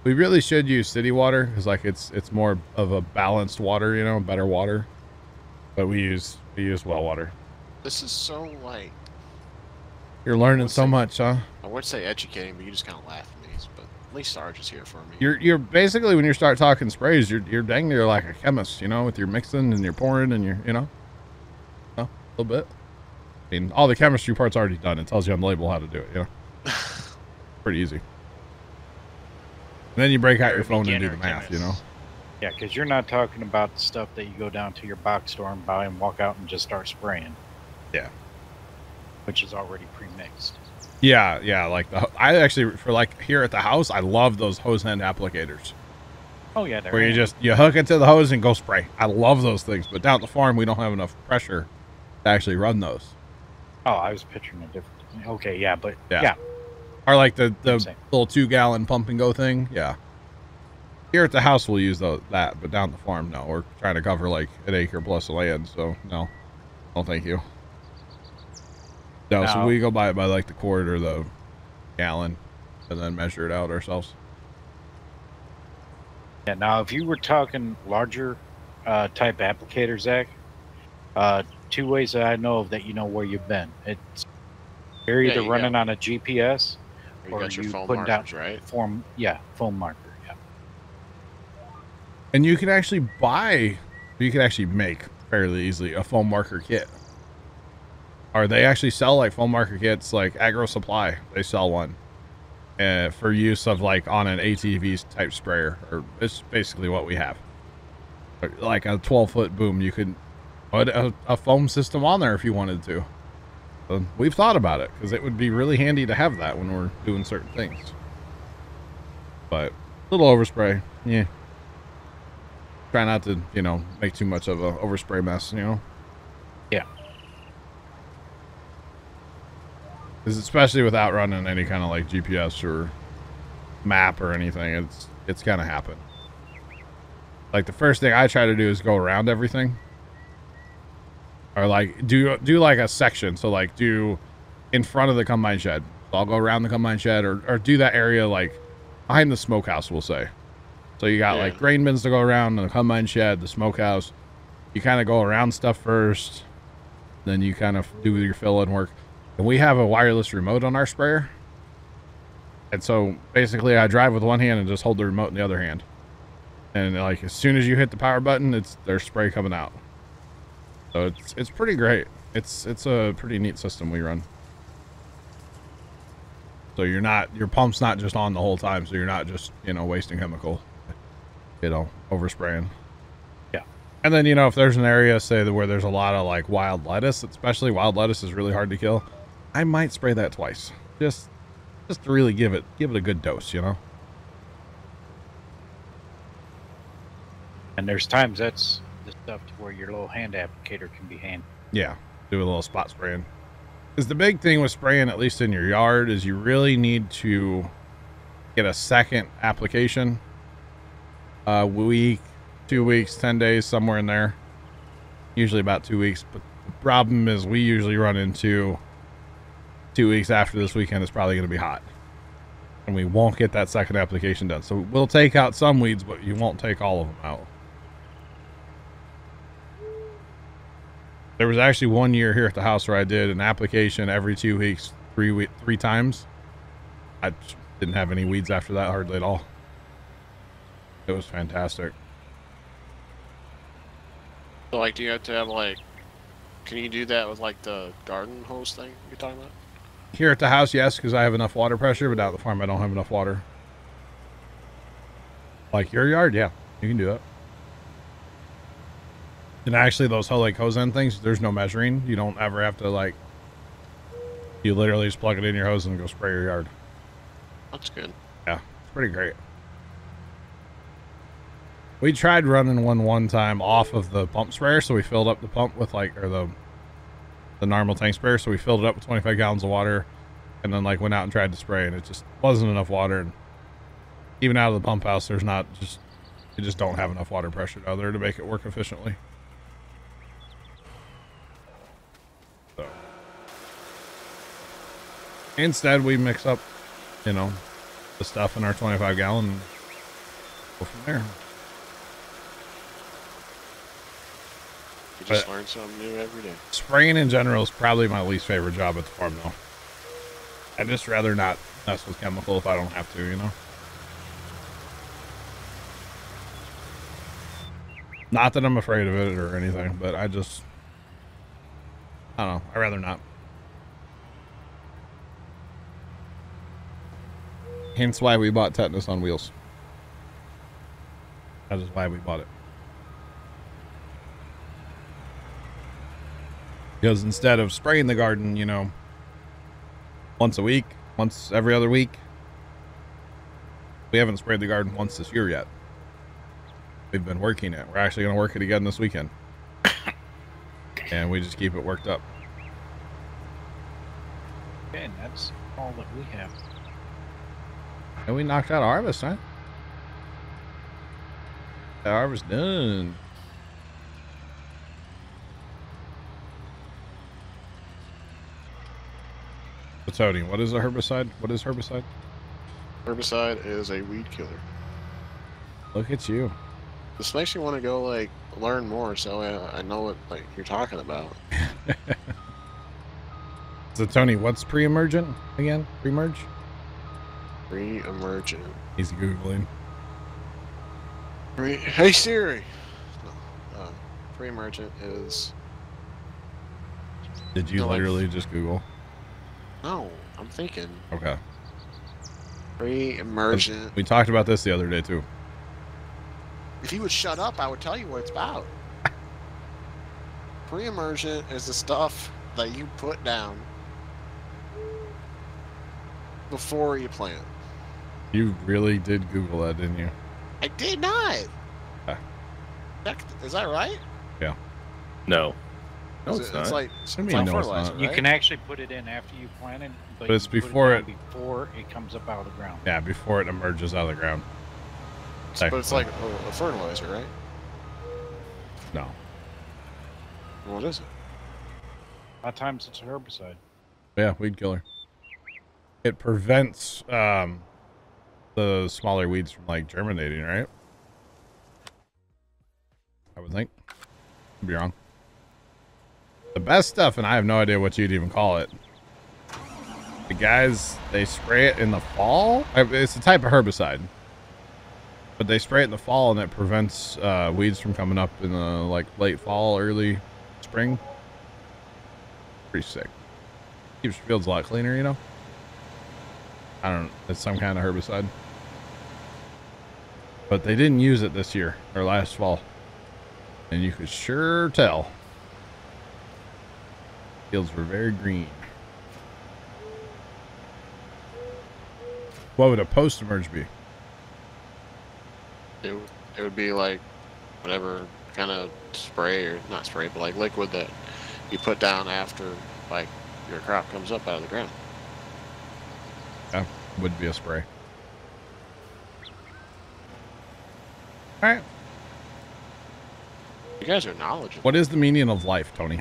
We really should use city water, because like it's more of a balanced water, you know, better water. But we use well water. This is so, like... You're learning so much, huh? I would say educating, but you just kind of laugh at me. But at least Sarge is here for me. You're basically, when you start talking sprays, you're dang near like a chemist, you know, with your mixing and your pouring and your, you know, a little bit. I mean, all the chemistry part's already done. It tells you on the label how to do it, you know. Pretty easy. And then you break out your phone and do the math, you know. Yeah, because you're not talking about the stuff that you go down to your box store and buy and walk out and just start spraying. Yeah. Which is already pre-mixed. Yeah, like I actually, for like here at the house, I love those hose end applicators. Oh yeah, where you hook it to the hose and go spray. I love those things, but down at the farm we don't have enough pressure to actually run those. Oh, I was picturing a different. Okay, yeah, but yeah. Or like the little 2-gallon pump and go thing. Yeah. Here at the house we'll use that, but down at the farm, no. We're trying to cover like an acre plus of land, so no, thank you. No, so we go by it by like the quart or the gallon, and then measure it out ourselves. Yeah. Now, if you were talking larger type applicator, Zach, 2 ways that I know of that you know where you've been. It's you're either running on a GPS or got your you foam putting markers, down right? foam marker. Yeah. And you can actually make fairly easily a foam marker kit. Or they actually sell like foam marker kits, like Agro Supply. They sell one for use of like on an ATV type sprayer. Or it's basically what we have. Like a 12-foot boom, you could put a foam system on there if you wanted to. We've thought about it because it would be really handy to have that when we're doing certain things. But a little overspray, yeah. Try not to, you know, make too much of a overspray mess, you know. Yeah. Because especially without running any kind of like GPS or map or anything, it's gonna happen. Like the first thing I try to do is go around everything. Or like do like a section. So like do in front of the combine shed. So I'll go around the combine shed or do that area like behind the smokehouse, we'll say. So you got like grain bins to go around, the combine shed, the smokehouse. You kind of go around stuff first, then you kind of do your fill-in work. And we have a wireless remote on our sprayer. And so basically I drive with one hand and just hold the remote in the other hand. And like as soon as you hit the power button, there's spray coming out. So it's pretty great. It's a pretty neat system we run. So your pump's not just on the whole time, so you're not just, you know, wasting chemical, you know, overspraying. Yeah. And then, you know, if there's an area, say, where there's a lot of like wild lettuce, especially wild lettuce is really hard to kill, I might spray that twice. Just to really give it a good dose, you know. And there's times that's the stuff to where your little hand applicator can be handy. Yeah, do a little spot spraying. Because the big thing with spraying, at least in your yard, is you really need to get a second application. A week, 2 weeks, 10 days, somewhere in there. Usually about 2 weeks. But the problem is we usually run into 2 weeks after this weekend is probably going to be hot. And we won't get that second application done. So we'll take out some weeds, but you won't take all of them out. There was actually 1 year here at the house where I did an application every 2 weeks, three times. I didn't have any weeds after that, hardly at all. It was fantastic. So, like, do you have to have, like, can you do that with, like, the garden hose thing you're talking about? Here at the house, yes, because I have enough water pressure, but out at the farm, I don't have enough water. Like your yard, yeah, you can do that. And actually, those like hose end things, there's no measuring. You don't ever have to, like, you literally just plug it in your hose and go spray your yard. That's good. Yeah, it's pretty great. We tried running one time off of the pump sprayer, so we filled up the pump with like, or the normal tank sprayer, so we filled it up with 25 gallons of water, and then like went out and tried to spray, and it just wasn't enough water. And even out of the pump house, there's not just, you just don't have enough water pressure out there to make it work efficiently. So instead, we mix up, you know, the stuff in our 25 gallon and go from there. You just learn something new every day. Spraying in general is probably my least favorite job at the farm, though. I'd just rather not mess with chemical if I don't have to, you know? Not that I'm afraid of it or anything, but I don't know. I'd rather not. Hence why we bought Tetanus on wheels. That is why we bought it. Because instead of spraying the garden, you know, once a week, once every other week, we haven't sprayed the garden once this year yet. We've been working it. We're actually going to work it again this weekend. And we just keep it worked up. And that's all that we have. And we knocked out harvest, huh? The harvest done. So Tony, what is a herbicide? What is herbicide? Herbicide is a weed killer. Look at you. This makes me want to go, like, learn more, so I know what, like, you're talking about. So Tony, what's pre-emergent again? Pre-merge? Pre-emergent. He's Googling. Hey Siri! No, pre-emergent is... Did you literally just Google? No, I'm thinking. Okay. Pre-emergent. We talked about this the other day too. If you would shut up, I would tell you what it's about. Pre-emergent is the stuff that you put down before you plant. You really did Google that, didn't you? I did not. Okay. Is that right? Yeah. No. No, it's not. It's like I mean, like no, it's fertilizer, not. You right? can actually put it in after you plant it, But it's you put before down before it comes up out of the ground. Yeah, before it emerges out of the ground. But it's like a fertilizer, right? No. What is it? A lot of times it's a herbicide. Yeah, weed killer. It prevents the smaller weeds from like germinating, right? I would think. Could be wrong. The best stuff, and I have no idea what you'd even call it. The guys, they spray it in the fall. It's a type of herbicide, but they spray it in the fall, and it prevents weeds from coming up in the like late fall, early spring. Pretty sick. Keeps your fields a lot cleaner, you know. I don't know. It's some kind of herbicide, but they didn't use it this year or last fall, and you could sure tell. Fields were very green. What would a post-emerge be? It would be like whatever kind of spray, or not spray, but like liquid that you put down after like your crop comes up out of the ground. Yeah, would be a spray. All right. You guys are knowledgeable. What is the meaning of life, Tony?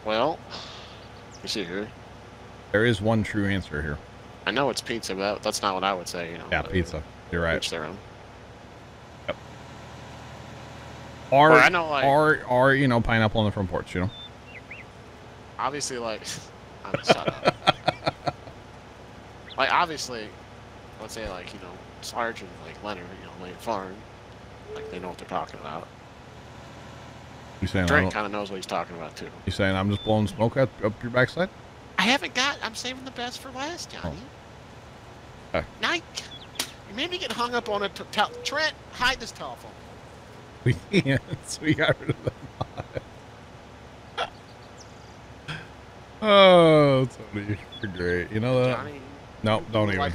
Well, you see here. There is one true answer here. I know it's pizza, but that's not what I would say. You know. Yeah, pizza. You're right. Each their own. Yep. Or I know, like, or you know, pineapple on the front porch. You know. Obviously, like, shut up. Like, obviously, let's say, like, you know, Sarge and like Leonard, you know, Lane Farm, like they know what they're talking about. You saying Drake kind of knows what he's talking about too. You saying I'm just blowing smoke up your backside? I haven't got. I'm saving the best for last, Johnny. Oh. Okay. Now, you made me get hung up on a Trent, hide this telephone. We can't. So we got rid of that. Oh, Tony, you're great. You know that? Johnny, No, don't even.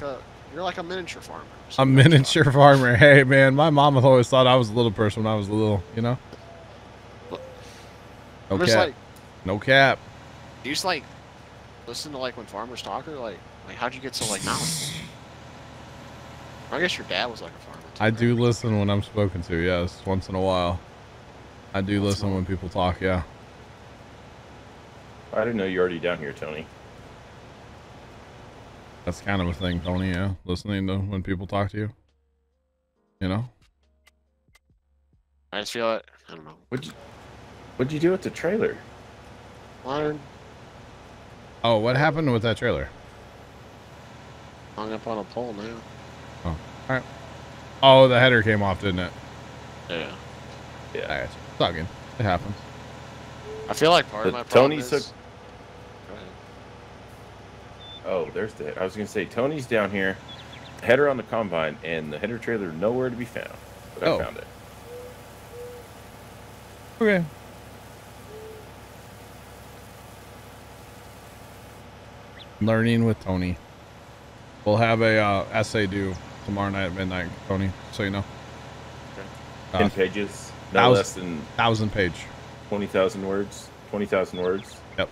You're like a miniature farmer. A miniature farmer. Hey, man, my mom always thought I was a little person when I was little. You know. No cap. Like, no cap. Do you just like listen to like when farmers talk, or like how'd you get so like knowledgeable? I guess your dad was like a farmer too, I right? do listen when I'm spoken to. Yes, once in a while. I do listen when people talk. Yeah. I didn't know you're already down here, Tony. That's kind of a thing, Tony. Yeah, listening to when people talk to you. You know. I just feel it. I don't know. What'd you do with the trailer? Leonard Oh, what happened with that trailer? hung up on a pole now. Oh, all right. Oh, the header came off, didn't it? Yeah. Yeah. I got you. It's all good. It happens. I feel like part of my problem Tony's is... Go ahead. Oh, there's the. I was gonna say Tony's down here, header on the combine, and the header trailer nowhere to be found. But I found it. Okay. Learning with Tony. We'll have a essay due tomorrow night at midnight, Tony, so you know. Okay. 10 pages, no less than 1,000 page. 20,000 words. 20,000 words. Yep.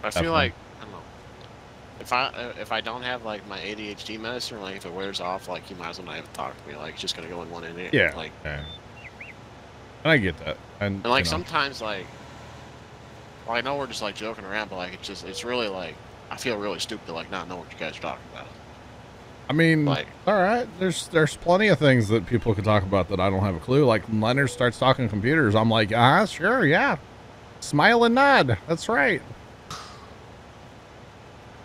I feel like, I don't know, if I don't have like my ADHD medicine, or like if it wears off, like you might as well not even talk to me. Like it's just gonna go in one ear. Yeah. Like, yeah. And I get that. And like you know, sometimes like, well, I know we're just like joking around, but like it's really like I feel really stupid to like not know what you guys are talking about. I mean, like, all right, there's plenty of things that people could talk about that I don't have a clue. Like when Leonard starts talking computers, I'm like, sure, yeah. Smile and nod. That's right.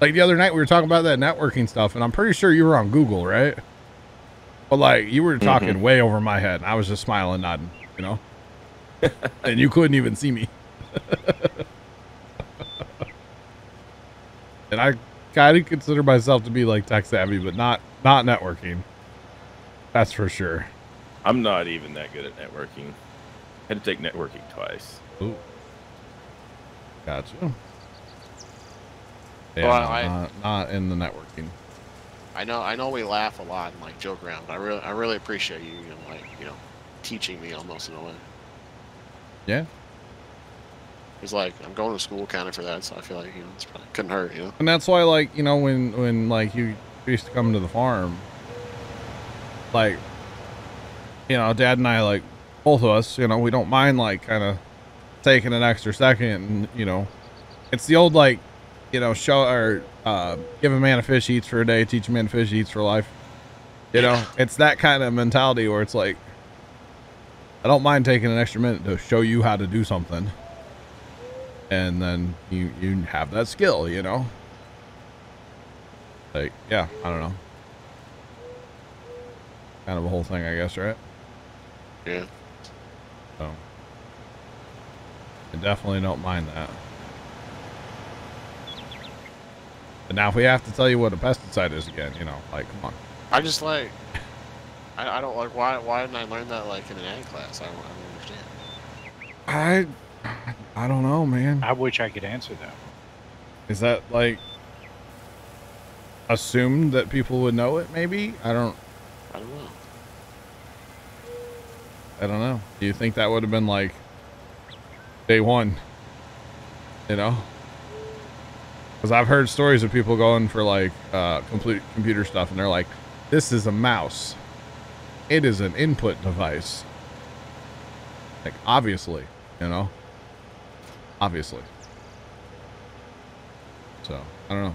Like the other night we were talking about that networking stuff, and I'm pretty sure you were on Google, right? But like you were talking way over my head, and I was just smiling and nodding, you know? And you couldn't even see me. And I kind of consider myself to be like tech savvy, but not networking. That's for sure. I'm not even that good at networking. Had to take networking twice. Ooh. Gotcha. Yeah, Well, not in the networking. I know we laugh a lot and like joke around, but I really appreciate you, teaching me almost in a way. Yeah. It's like I'm going to school kind of for that, so I feel like it's probably couldn't hurt, And that's why, like, when like you used to come to the farm, like, Dad and I, like, both of us, we don't mind like kind of taking an extra second, and it's the old like, show or give a man a fish, he eats for a day, teach a man to fish, he eats for life. It's that kind of mentality where it's like, I don't mind taking an extra minute to show you how to do something. And then you have that skill, Like, yeah, I don't know. Kind of a whole thing, I guess, right? Yeah. So, I definitely don't mind that. But now if we have to tell you what a pesticide is again, like, come on. I just like, I don't like, why didn't I learn that like in an ag class? I don't understand. I don't know, man. I wish I could answer that. Is that like assumed that people would know it? Maybe I don't know. Do you think that would have been like day one? Because I've heard stories of people going for like complete computer stuff, and they're like, "This is a mouse. It is an input device." Like, obviously, obviously. So, I don't know.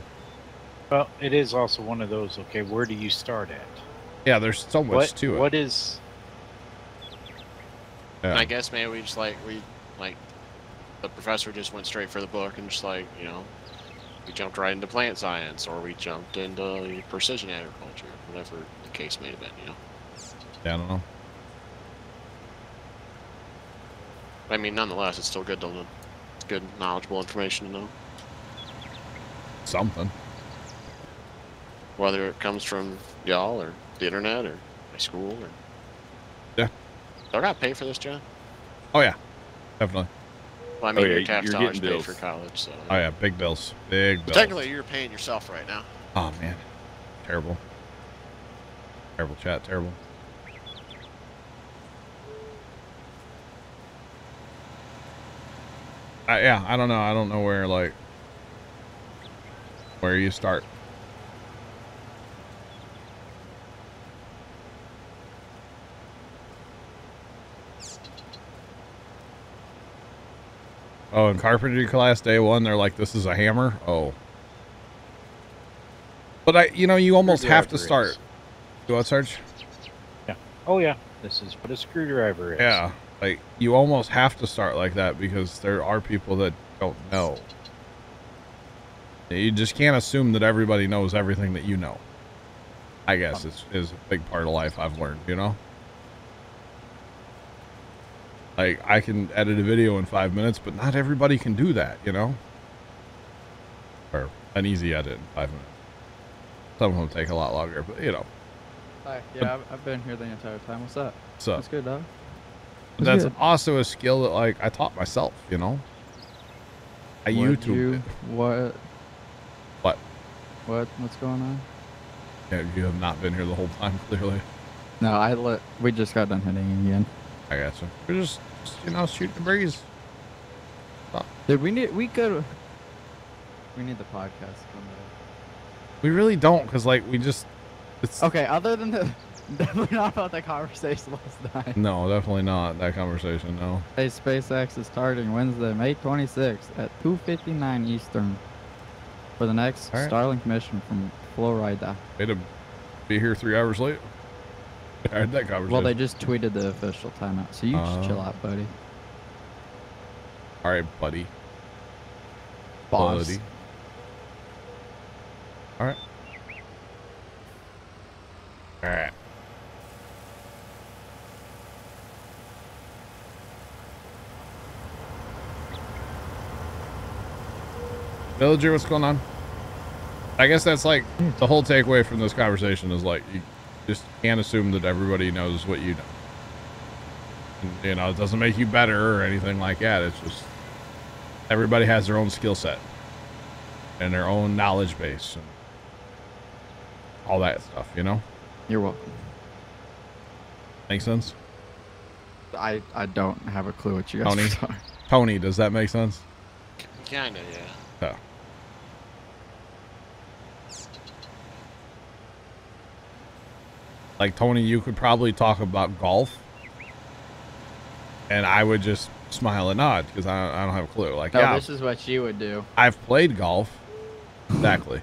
Well, it is also one of those, okay, where do you start at? Yeah, there's so much to it. What is... Yeah. And I guess maybe we just like, the professor just went straight for the book and just like, we jumped right into plant science, or we jumped into precision agriculture, whatever the case may have been, Yeah, I don't know. I mean, nonetheless, it's still good to learn. It's good, knowledgeable information to know. Something. Whether it comes from y'all, or the internet, or my school, or... Yeah. Do I got to pay for this, John? Oh, yeah. Definitely. Well, I mean, Oh, yeah, your tax you're dollars getting paid bills. for college, so... Oh, yeah. Big bills. Big bills. Technically, you're paying yourself right now. Oh, man. Terrible. Terrible chat. Terrible. Yeah, I don't know. I don't know where, like, where you start. Oh, in carpentry class day one, they're like, "This is a hammer." Oh, but you almost have to start. Do what, Sarge? Yeah. Oh, yeah. This is what a screwdriver is. Yeah. Like, you almost have to start like that because there are people that don't know. You just can't assume that everybody knows everything that you know. I guess is a big part of life I've learned, Like, I can edit a video in 5 minutes, but not everybody can do that, Or an easy edit in 5 minutes. Some of them take a lot longer, but Hi. Yeah, I've been here the entire time. What's up? So That's good, dog. But that's also a skill that, like, I taught myself, I YouTube. What? What? What's going on? Yeah, you have not been here the whole time, clearly. No, we just got done hitting again. I got you. We're just shooting the breeze. Dude, we need the podcast to come back. We really don't, because, like, it's Okay, other than the... Definitely not about that conversation last night. No, definitely not that conversation, no. Hey, SpaceX is starting Wednesday, May 26th at 2:59 Eastern for the next Starlink mission from Florida. Way to be here 3 hours late. I had that conversation. Well, they just tweeted the official timeout, so you just chill out, buddy. All right, buddy. Boss. Buddy. All right. All right. Villager, what's going on? I guess that's like the whole takeaway from this conversation is like, you just can't assume that everybody knows what you know. And, you know, it doesn't make you better or anything like that. It's just everybody has their own skill set and their own knowledge base and all that stuff, you know? You're welcome. Make sense? I don't have a clue what you guys are talking. Tony, does that make sense? Kinda, yeah. Yeah. Like, Tony, you could probably talk about golf, and I would just smile and nod because I don't have a clue. Like, No, yeah, this is what you would do. I've played golf. Exactly.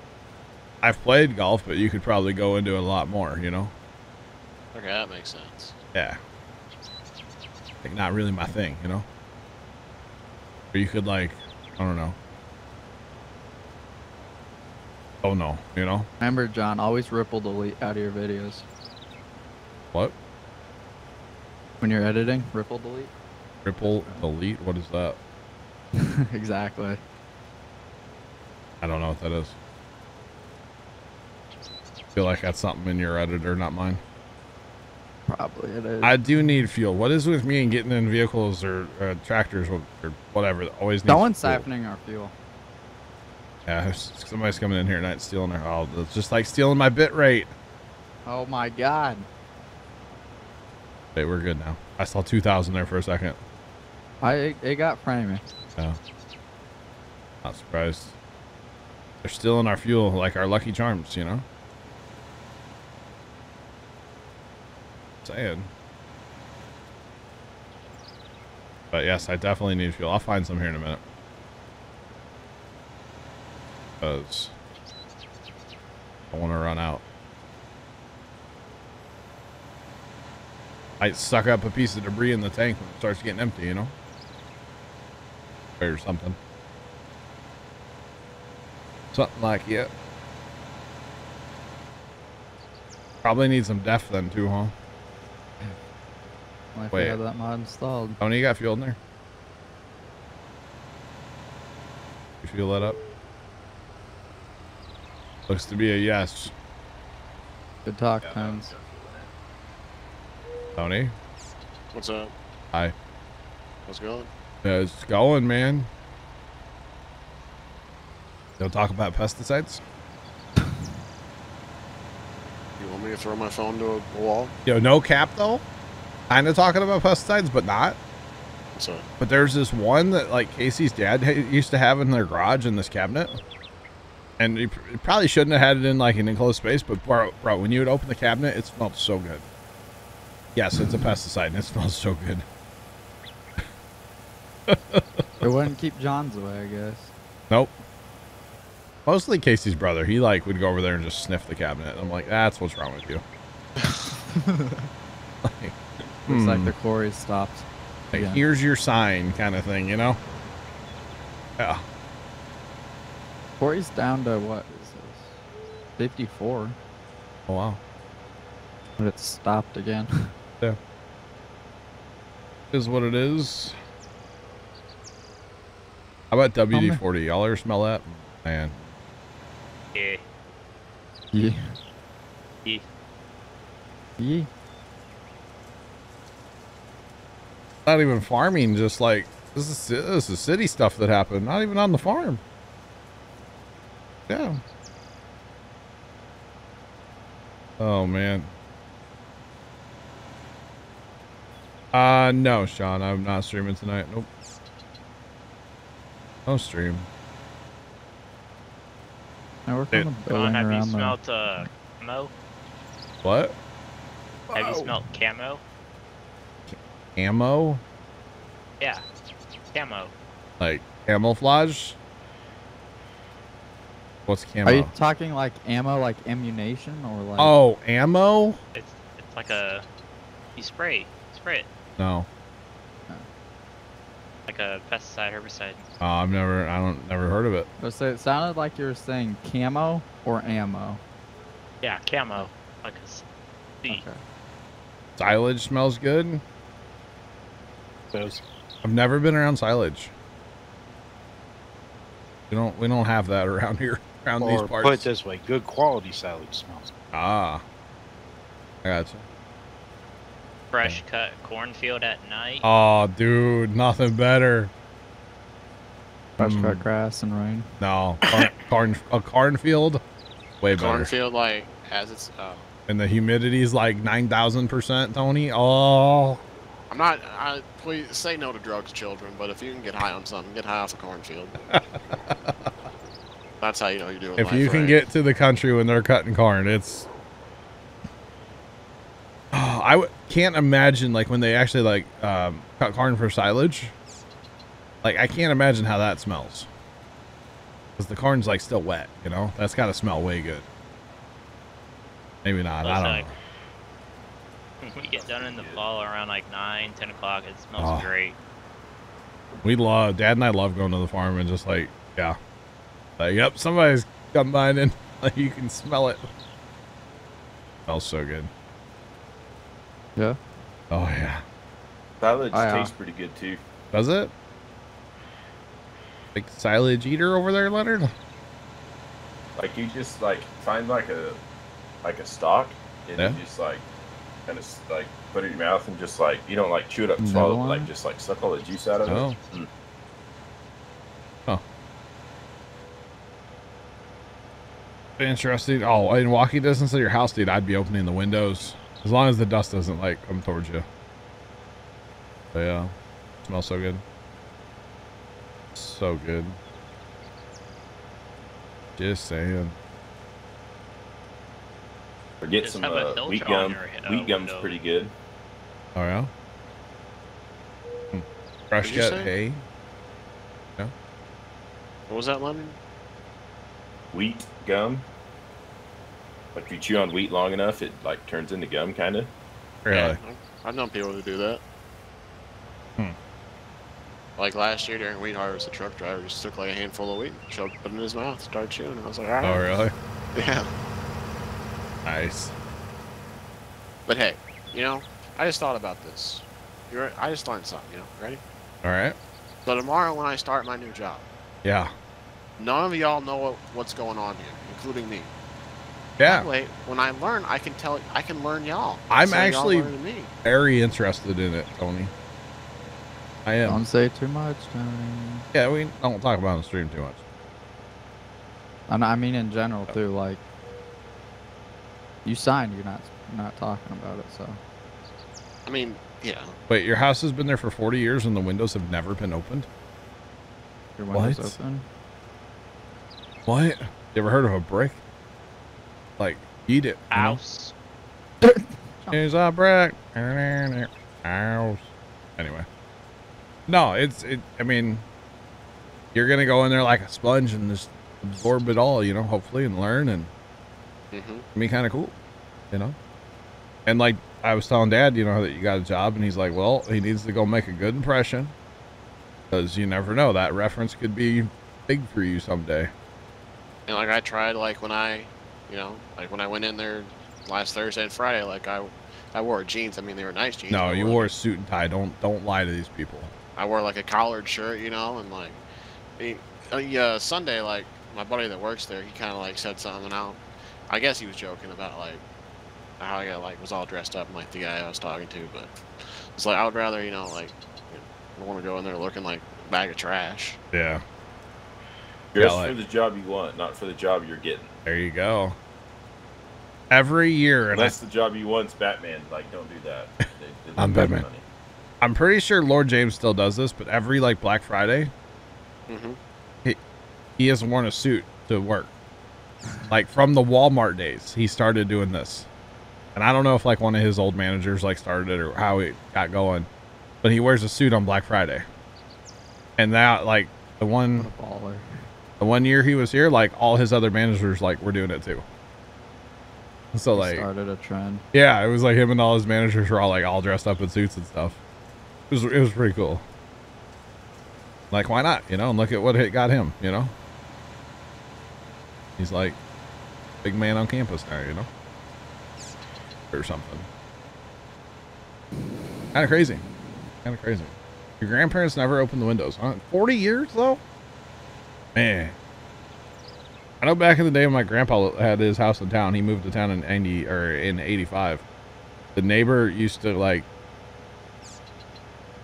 I've played golf, but you could probably go into it a lot more, you know? Okay, that makes sense. Yeah. Like, not really my thing, you know? Or you could, like, I don't know. Oh, no, you know? Remember, John, always ripple delete out of your videos. What? When you're editing, ripple delete? Ripple delete? What is that? Exactly. I don't know what that is. Feel like that's something in your editor, not mine. Probably it is. I do need fuel. What is with me and getting in vehicles or tractors or whatever? Always needs Someone's fuel. siphoning our fuel. Yeah, somebody's coming in here tonight stealing our. Oh, it's just like stealing my bit rate. Oh my god. Okay, we're good now. I saw 2,000 there for a second. It got framing. Yeah. Not surprised. They're stealing our fuel like our Lucky Charms, you know? Saying. But yes, I definitely need fuel. I'll find some here in a minute. Because I want to run out. I suck up a piece of debris in the tank when it starts getting empty, you know? Or something. Something like it. Probably need some def then too, huh? Well, if Wait. we have that mod installed. Tony, you got fuel in there? You fuel that up? Looks to be a yes. Good talk, Tones. Tony? What's up? Hi. How's it going? Yeah, it's going, man. They'll talk about pesticides? You want me to throw my phone to a wall? Yo, no cap though. Kind of talking about pesticides, but not. What's up? But there's this one that like Casey's dad used to have in their garage in this cabinet. And he probably shouldn't have had it in like an enclosed space, but bro, when you would open the cabinet, it smelled so good. Yes, it's a pesticide and it smells so good. It wouldn't keep John's away, I guess. Nope. Mostly Casey's brother. He like would go over there and just sniff the cabinet. I'm like, that's what's wrong with you. Like, Looks like the quarry stopped. like, again. here's your sign kind of thing, you know? Yeah. Quarry's down to what is this? 54. Oh, wow. But it's stopped again. Yeah. Is what it is. How about WD-40? Y'all ever smell that? Man. Yeah. Yeah. Yeah. Yeah. Not even farming, just like, this is city stuff that happened. Not even on the farm. Yeah. Oh, man. No, Sean, I'm not streaming tonight. Nope. No stream. I work Dude. on the John, building have you around smelt camo? What? Have you smelt camo? Ammo? Yeah. Camo. Like camouflage? What's camo? Are you talking like ammo, like ammunition, or like? Oh, ammo? It's like a you spray it No. like a pesticide herbicide. I've never heard of it. So it sounded like you were saying camo or ammo. Yeah, camo. Like a C. Okay. Silage smells good. Those. I've never been around silage. We don't have that around here, around these Or parts. put it this way, good quality silage smells. Ah. I gotcha. fresh cut cornfield at night. Oh, dude, nothing better. Fresh cut grass and rain. No, a cornfield, way better. Cornfield, like, has its. And the humidity's like 9,000%, Tony. Oh. I'm not. Please say no to drugs, children. But if you can get high on something, get high off a cornfield. That's how you know you're doing. If you can get to the country when they're cutting corn, it's. Oh, I can't imagine like when they actually like cut corn for silage. Like I can't imagine how that smells. Because the corn's like still wet, you know. That's got to smell way good. Maybe not. I don't know. We get done in the fall around like 9, 10 o'clock. It smells great. Dad and I love going to the farm and just like, yeah. Like, yep, somebody's combining. Like, you can smell it. Smells so good. Yeah. Oh, yeah. Silage tastes pretty good, too. Does it? Like silage eater over there, Leonard? Like, you just, like, find, like a stalk, and you just, like, kind of, like, put it in your mouth and just, like, you don't, like, chew it up and swallow it, but, like, just, like, suck all the juice out of it. Mm. Oh. Interesting. Oh, in walking distance of your house, dude, I'd be opening the windows. As long as the dust doesn't, like, come towards you. But, yeah. Smells so good. So good. Just saying. Or get some wheat gum. Wheat gum's pretty good. Oh, yeah? Fresh cut hay. Yeah. What was that, Lemon? Wheat gum. Like if you chew on wheat long enough, it like turns into gum, kind of. Really? Yeah, I've known people who do that. Like last year during wheat harvest, the truck driver just took like a handful of wheat, shoved it in his mouth, started chewing. And I was like, all right. Oh, really? Yeah. Nice. But hey, you know, I just thought about this. I just learned something, you know, ready? All right. So tomorrow when I start my new job. Yeah. None of y'all know what's going on here, including me. Yeah. That way, when I learn, I can learn y'all. I'm actually very interested in it, Tony. I am. Don't say too much, Tony. Yeah, we don't talk about it on the stream too much. I mean, in general too. Like, you signed, you're not talking about it. So. I mean, yeah. Wait, your house has been there for 40 years and the windows have never been opened? Your windows open? What? You ever heard of a brick? Like, eat it. House. Here's a brick. House. Anyway. No, I mean, you're going to go in there like a sponge and just absorb it all, you know, hopefully, and learn, and it'll be kind of cool, you know? And like, I was telling Dad, you know, that you got a job, and he's like, well, he needs to go make a good impression, because you never know, that reference could be big for you someday. And like, I tried, like, when I went in there last Thursday and Friday, like, I wore jeans. I mean, they were nice jeans. No, you wore a suit and tie. Don't lie to these people. I wore like a collared shirt, you know, and like, Sunday, like my buddy that works there, he kind of like said something out. I guess he was joking about like how I was all dressed up like the guy I was talking to, but it's like I would rather, you know, like, I don't want to go in there looking like a bag of trash. Yeah. Dress for the job you want, not for the job you're getting. There you go. Every year, unless the job you want's Batman, like don't do that. I'm Batman. Money. I'm pretty sure Lord James still does this, but every like Black Friday, he has worn a suit to work. Like from the Walmart days, he started doing this, and I don't know if like one of his old managers like started it or how it got going, but he wears a suit on Black Friday. And that like the one year he was here, like all his other managers like were doing it too. So like started a trend. Yeah, it was like him and all his managers were all dressed up in suits and stuff. It was pretty cool. Like, why not? You know, and look at what it got him, you know? He's like big man on campus now, you know? Or something. Kind of crazy. Kind of crazy. Your grandparents never opened the windows, huh? 40 years though? Man. I know back in the day when my grandpa had his house in town, he moved to town in 85. The neighbor used to like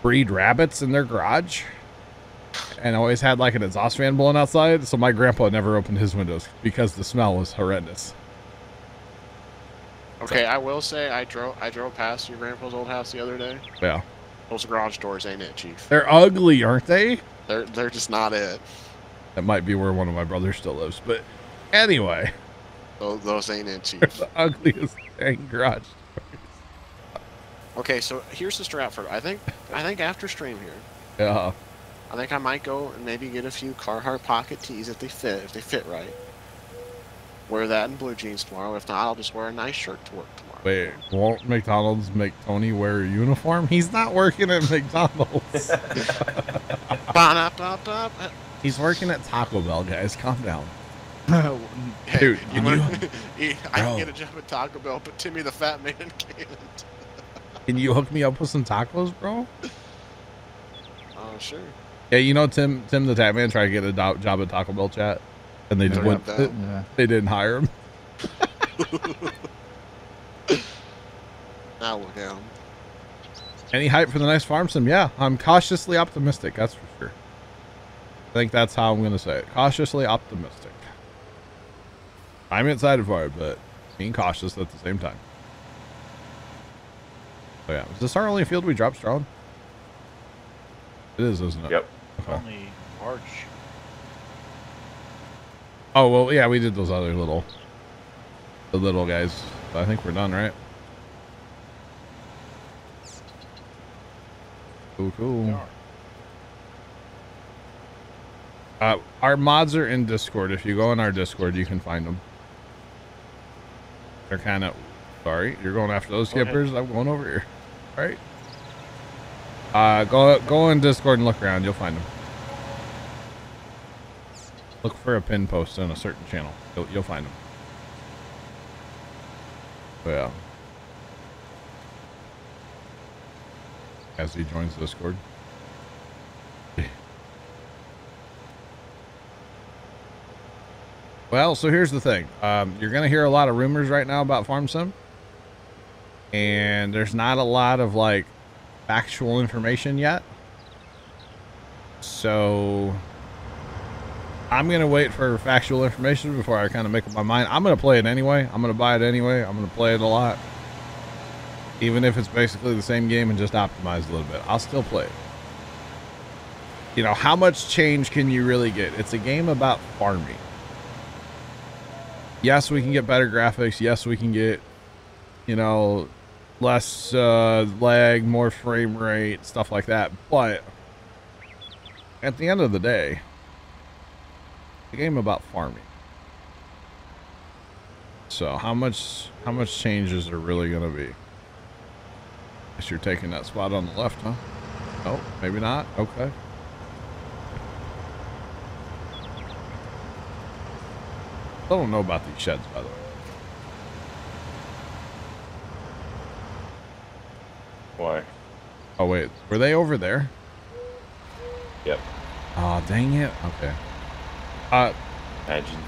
breed rabbits in their garage and always had like an exhaust fan blowing outside. So my grandpa never opened his windows because the smell was horrendous. Okay, I will say I drove past your grandpa's old house the other day. Yeah. Those garage doors ain't it, Chief. They're ugly, aren't they? They're just not it. That might be where one of my brothers still lives. But anyway. Those ain't it, Chief. They're the ugliest dang garage doors. Okay, so here's the Stratford. I think after stream here. Yeah. I think I might go and maybe get a few Carhartt pocket tees if they fit right. Wear that in blue jeans tomorrow. If not, I'll just wear a nice shirt to work tomorrow. Wait, won't McDonald's make Tony wear a uniform? He's not working at McDonald's. He's working at Taco Bell, guys. Calm down. Hey, dude, I can get a job at Taco Bell, but Timmy the Fat Man can't. Can you hook me up with some tacos, bro? Sure. Yeah, you know Tim the Tap Man tried to get a job at Taco Bell, chat, and they just went. They didn't hire him. Now look at him. Any hype for the next farm sim? Yeah, I'm cautiously optimistic. That's for sure. I think that's how I'm gonna say it. Cautiously optimistic. I'm excited for it, but being cautious at the same time. Oh yeah, is this our only field we dropped strong? It is, isn't it? Yep. Okay. Only March. Oh well, yeah, we did those other the little guys. So I think we're done, right? Cool. Our mods are in Discord. If you go in our Discord, you can find them. They're kind of... Sorry, you're going after those skippers. I'm going over here. All right. Go in Discord and look around. You'll find them. Look for a pin post on a certain channel. You'll find them. But yeah. As he joins Discord. Well, so here's the thing. You're going to hear a lot of rumors right now about Farm Sim. And there's not a lot of, like, factual information yet. So I'm going to wait for factual information before I kind of make up my mind. I'm going to play it anyway. I'm going to buy it anyway. I'm going to play it a lot. Even if it's basically the same game and just optimized a little bit. I'll still play it. You know, how much change can you really get? It's a game about farming. Yes, we can get better graphics. Yes, we can get, you know, less lag, more frame rate, stuff like that. But at the end of the day, it's a game about farming. So how much changes are really going to be? Guess you're taking that spot on the left, huh? Oh, maybe not. Okay. I don't know about these sheds, by the way. Why? Oh, wait. Were they over there? Yep. Oh, dang it. Okay. Imagine.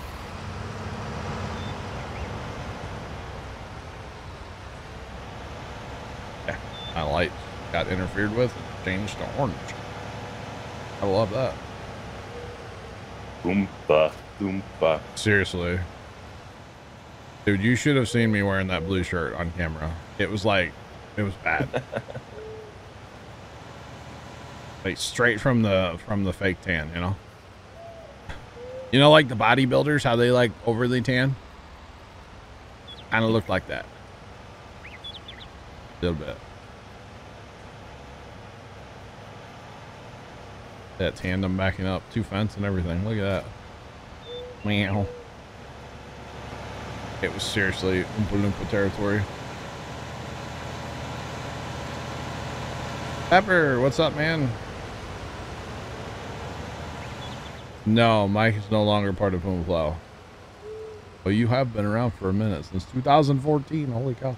Yeah. My light got interfered with and changed to orange. I love that. Oompa, oompa. Seriously. Dude, you should have seen me wearing that blue shirt on camera. It was like, it was bad. Like straight from the fake tan, you know? You know, like the bodybuilders, how they like overly tan? Kind of looked like that. A little bit. That tandem backing up, 2 fence and everything. Look at that. Meow. It was seriously Oompa Loompa territory. Pepper, what's up, man? No, Mike is no longer part of Puma Plow. But you have been around for a minute, since 2014. Holy cow.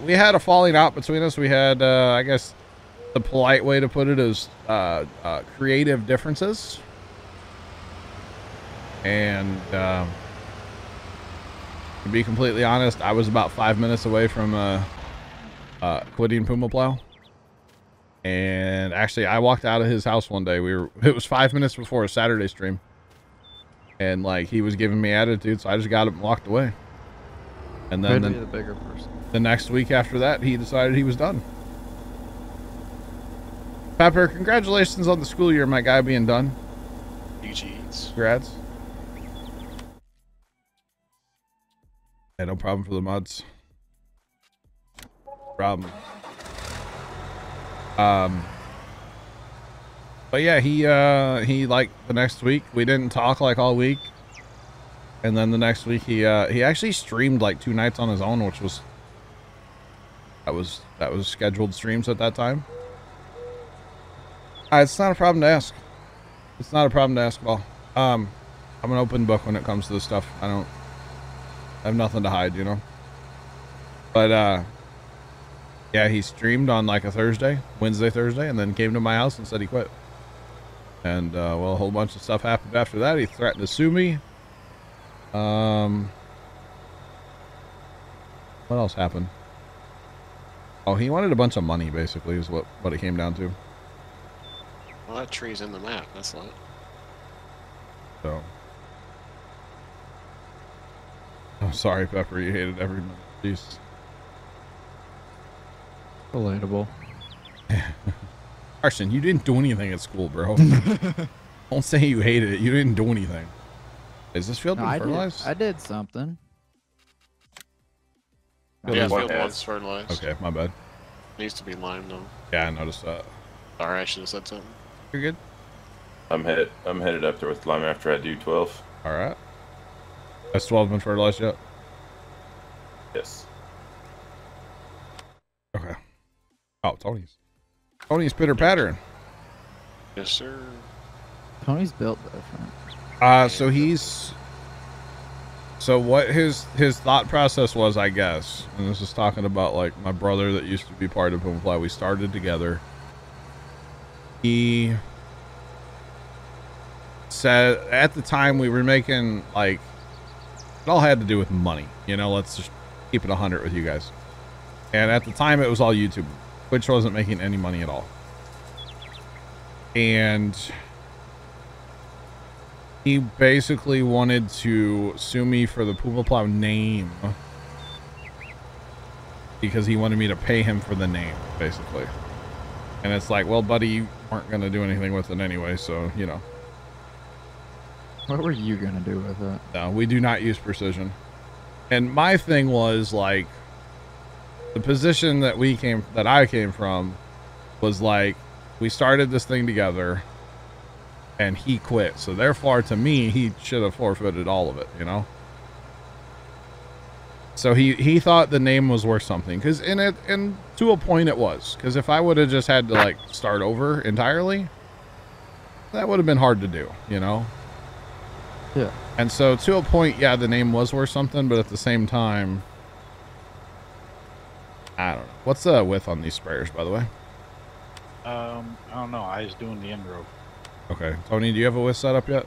We had a falling out between us. We had, I guess, the polite way to put it is creative differences. And to be completely honest, I was about 5 minutes away from quitting Puma Plow. And actually, I walked out of his house one day. It was 5 minutes before a Saturday stream. And like, he was giving me attitude, so I just got up and walked away. And then Could be the bigger person. The next week after that, he decided he was done. Pepper, congratulations on the school year, my guy, being done. GG's. Congrats. Yeah, no problem for the mods. Problem. But yeah, he like the next week we didn't talk like all week, and then the next week he actually streamed like 2 nights on his own, which was that was scheduled streams at that time. It's not a problem to ask. It's not a problem to ask at all. I'm an open book when it comes to this stuff. I have nothing to hide, you know. But yeah, he streamed on like a Wednesday, Thursday, and then came to my house and said he quit. And well, a whole bunch of stuff happened after that. He threatened to sue me. What else happened? Oh, he wanted a bunch of money, basically, is what it came down to. Well, that tree's in the map. That's not. So. I'm sorry, Pepper. You hated every minute. Jeez. Relatable. Carson, you didn't do anything at school, bro. Don't say you hated it. You didn't do anything. Is this field been fertilized? I did something. Yeah, field 1's fertilized. Okay, my bad. Needs to be lime though. Yeah, I noticed that. Sorry, I should have said something. You're good. I'm headed up there with lime after I do 12. All right. Has 12 been fertilized yet? Yes. Okay. Oh, Tony's pitter pattern. Yes, sir. Tony's built different. So what his thought process was, I guess, and this is talking about like my brother that used to be part of Puma. We started together. He said at the time we were making like, it all had to do with money, you know. Let's just keep it 100 with you guys. And at the time it was all YouTube, which wasn't making any money at all. And he basically wanted to sue me for the Puma Plow name because he wanted me to pay him for the name, basically. And it's like, well, buddy, you weren't going to do anything with it anyway, so, you know. What were you going to do with it? No, we do not use precision. And my thing was, like, the position that I came from was like, we started this thing together and he quit. So therefore, to me, he should have forfeited all of it, you know? So he thought the name was worth something, because and to a point it was, because if I would have just had to like start over entirely, that would have been hard to do, you know? Yeah. And so to a point, yeah, the name was worth something, but at the same time, I don't know. What's the width on these sprayers, by the way? I don't know. I was doing the end row. Okay. Tony, do you have a width set up yet?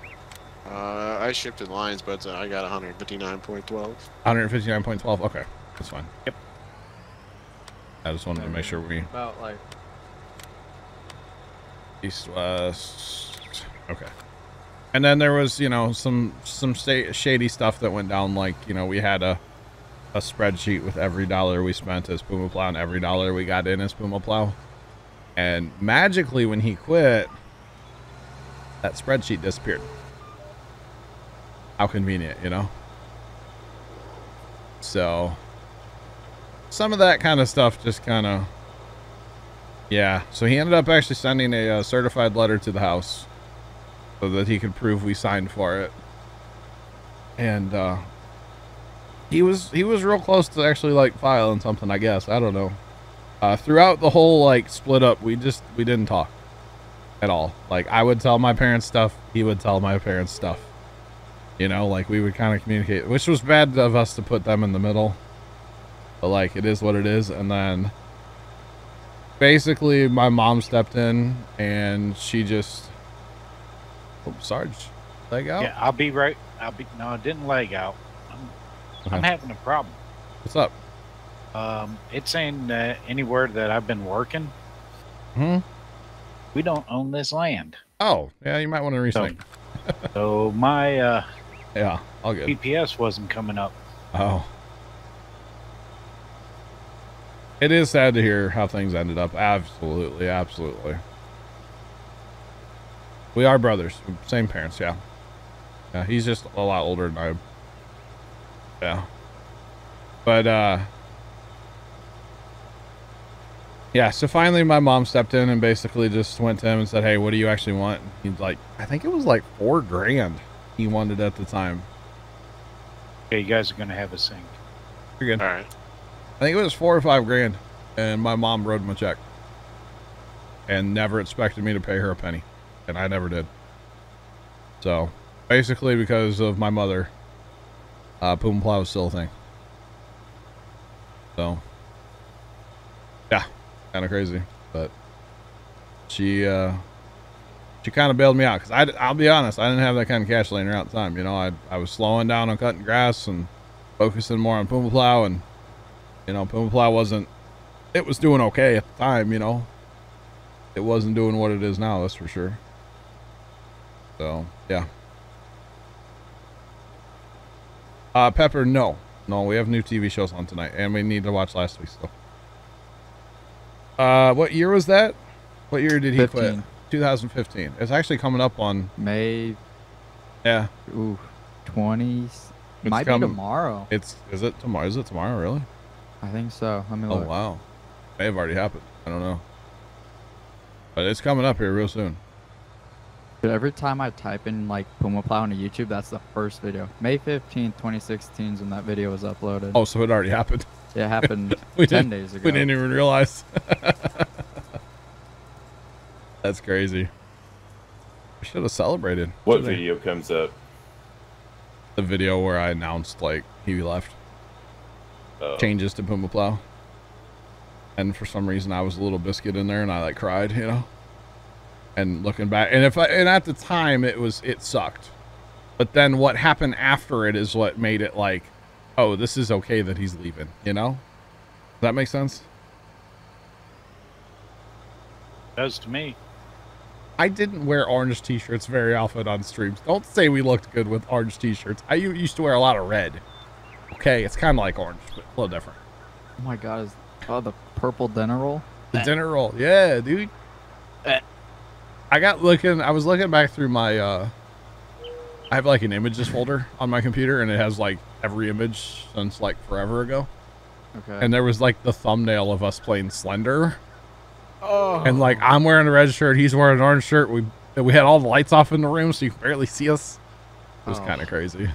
I shifted lines, but I got 159.12. 159.12. Okay, that's fine. Yep. I just wanted to make sure we About like east west. Okay. And then there was, you know, some shady stuff that went down. Like, you know, we had a spreadsheet with every dollar we spent as Puma Plow and every dollar we got in as Puma Plow. And magically, when he quit, that spreadsheet disappeared. How convenient, you know? So some of that kind of stuff just kind of, yeah. So he ended up actually sending a certified letter to the house so that he could prove we signed for it. And he was real close to actually like filing something, I guess. I don't know. Throughout the whole like split up, we didn't talk at all. Like, I would tell my parents stuff, he would tell my parents stuff. You know, like, we would kind of communicate, which was bad of us to put them in the middle. But, like, it is what it is. And then, basically, my mom stepped in, and she just... Oh, Sarge, leg out? Yeah, no, it didn't leg out. I'm having a problem. What's up? It's saying that anywhere that I've been working, Hmm. We don't own this land. Oh, yeah, you might want to resync. So my Yeah, all good. GPS wasn't coming up. Oh. It is sad to hear how things ended up. Absolutely, absolutely. We are brothers. Same parents, yeah. Yeah, he's just a lot older than I am. Yeah. But, yeah, so finally my mom stepped in and basically just went to him and said, hey, what do you actually want? And he's like, I think it was like $4 grand he wanted at the time. Okay, you guys are going to have a sync. You're good. All right. I think it was $4 or $5 grand, and my mom wrote him a check and never expected me to pay her a penny, and I never did. So basically because of my mother, Puma Plow is still a thing. So yeah, kind of crazy, but she kind of bailed me out, because I'll be honest, I didn't have that kind of cash laying around at the time. You know, I was slowing down on cutting grass and focusing more on Puma Plow, and you know, Puma Plow it was doing okay at the time, you know. It wasn't doing what it is now, that's for sure. So, yeah. Pepper, no. No, we have new TV shows on tonight, and we need to watch last week's stuff. What year was that? What year did he 15. quit? 2015. It's actually coming up on... May... Yeah. Ooh, 20s. Might be tomorrow. Is it tomorrow? Is it tomorrow, really? I think so. Let me Oh, look. wow. May have already happened. I don't know. But it's coming up here real soon. Dude, every time I type in like Puma Plow into YouTube, that's the first video. May 15th, 2016 is when that video was uploaded. Oh, so it already happened. It happened 10 days ago. We didn't even realize. That's crazy. We should have celebrated. What video comes up? The video where I announced like he left. Changes to Puma Plow. And for some reason I was a little biscuit in there and I like cried, you know. And looking back, and at the time it sucked. But then what happened after it is what made it like, oh, this is okay that he's leaving, you know? Does that make sense? Does to me. I didn't wear orange t-shirts very often on streams. Don't say we looked good with orange t-shirts. I used to wear a lot of red. Okay, it's kind of like orange, but a little different. Oh my god, the purple dinner roll? The dinner roll. Yeah, dude. I was looking back through my, I have like an images folder on my computer, and it has like every image since like forever ago. Okay. And there was like the thumbnail of us playing Slender. Oh. And like I'm wearing a red shirt, he's wearing an orange shirt. We had all the lights off in the room, so you could barely see us. It was kind of crazy.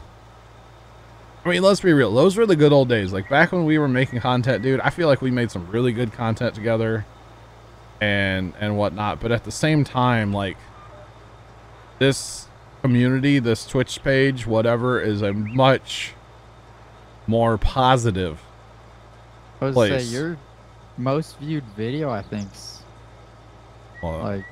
I mean, let's be real. Those were the good old days. Like back when we were making content, dude, I feel like we made some really good content together and whatnot. But at the same time, like this community, this Twitch page, whatever, is a much more positive I was place. say your most viewed video, I think's like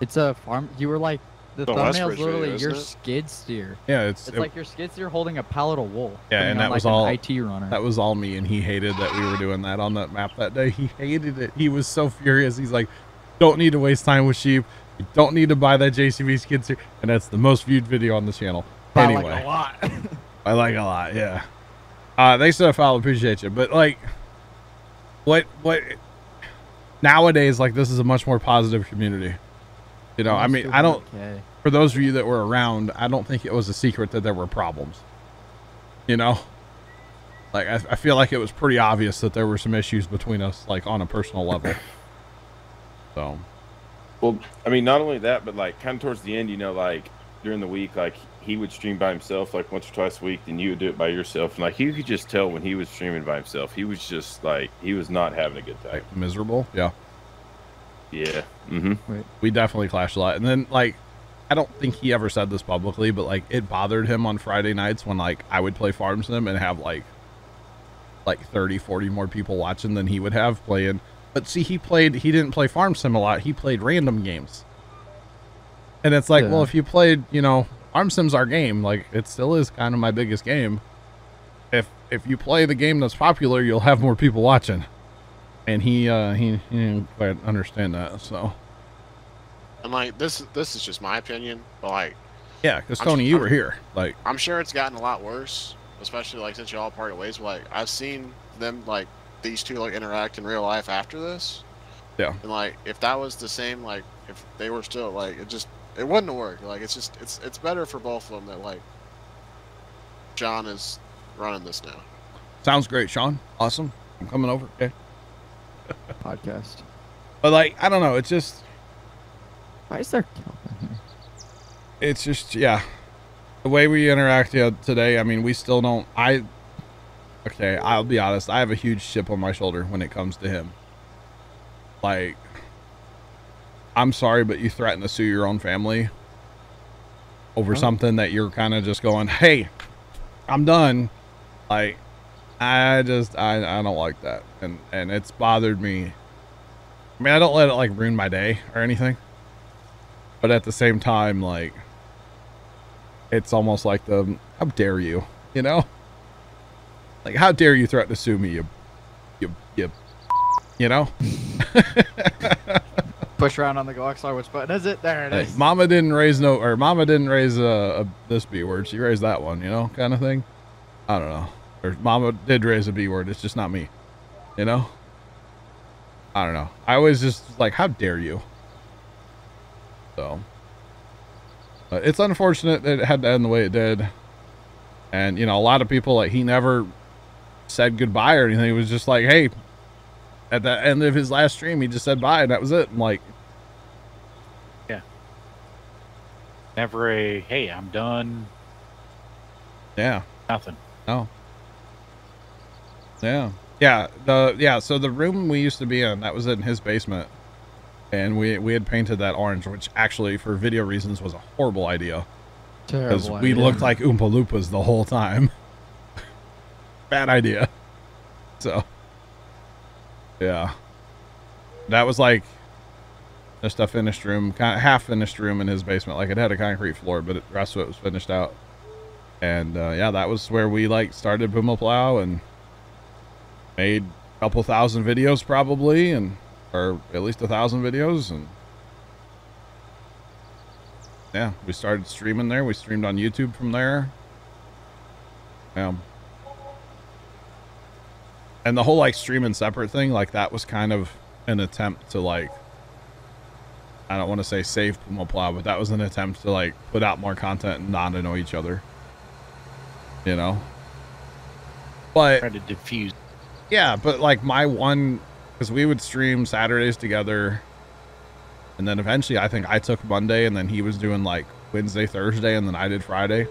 it's a farm. You were like the thumbnail's literally your skid steer. Yeah, it's like your skid steer holding a pallet of wool. Yeah, and that like was all IT runner. That was all me, and he hated that we were doing that on that map that day. He hated it. He was so furious. He's like, "Don't need to waste time with sheep. You don't need to buy that JCB skid steer." And that's the most viewed video on the channel. Anyway, like a lot. I like a lot. Yeah. Thanks for the follow. Appreciate you. But like, what nowadays, like this is a much more positive community. You know, I mean, I don't. Okay. For those of you that were around, I don't think it was a secret that there were problems. You know, like I feel like it was pretty obvious that there were some issues between us, like on a personal level. So, well, I mean, not only that, but like kind of towards the end, you know, like during the week, like he would stream by himself like once or twice a week, then you would do it by yourself, and like you could just tell when he was streaming by himself, he was just like he was not having a good time. like, miserable. Yeah. Yeah. Mm-hmm. We definitely clashed a lot, and then like. I don't think he ever said this publicly, but like it bothered him on Friday nights when like I would play Farm Sim and have like 30, 40 more people watching than he would have playing. But see, he didn't play Farm Sim a lot. He played random games. And it's like, well, if you played, you know, Farm Sim's our game. Like it still is kind of my biggest game. If you play the game that's popular, you'll have more people watching. And he didn't quite understand that, so. And like this is just my opinion, but like. Yeah, because Tony, you were here. Like, I'm sure it's gotten a lot worse, especially like since y'all parted ways. But like, I've seen them like these two like interact in real life after this. Yeah. And like, if that was the same, like if they were still like, it wouldn't work. Like, it's better for both of them that like John is running this now. Sounds great, Sean. Awesome. I'm coming over. Okay. Podcast. But like, I don't know. It's just. Why is there Kelvin here? It's just, yeah. The way we interact today, I mean, we still don't. Okay, I'll be honest. I have a huge chip on my shoulder when it comes to him. Like, I'm sorry, but you threaten to sue your own family over something that you're kind of just going, hey, I'm done. Like, I don't like that. And it's bothered me. I mean, I don't let it like ruin my day or anything. But at the same time, like, it's almost like how dare you, you know? Like, how dare you threaten to sue me, you know? Push around on the Glockstar, which button is it? There it is. Mama didn't raise this B word. She raised that one, you know, kind of thing. I don't know. Or Mama did raise a B word. It's just not me, you know? I don't know. I always just like, how dare you? So. It's unfortunate that it had to end the way it did. And, you know, a lot of people, like, he never said goodbye or anything. It was just like, hey, at the end of his last stream, he just said bye, and that was it. I'm like, yeah. Never a, hey, I'm done. Yeah. Nothing. No. Yeah. Yeah. So the room we used to be in, that was in his basement. And we had painted that orange, which actually, for video reasons, was a horrible idea. Because we looked like Oompa Loompas the whole time. Bad idea. So, yeah. That was like just a finished room, kind of half finished room in his basement. Like, it had a concrete floor, but the rest of it was finished out. And, yeah, that was where we, like, started Puma Plow and made a couple thousand videos probably, and... or at least 1,000 videos, and yeah, we started streaming there. We streamed on YouTube from there. And the whole like streaming separate thing, like that was kind of an attempt to like, I don't want to say save Puma Plow, but that was an attempt to like put out more content and not annoy each other, you know. But try to diffuse. Yeah, but like my one. Because we would stream Saturdays together. And then eventually I think I took Monday, and then he was doing like Wednesday, Thursday, and then I did Friday.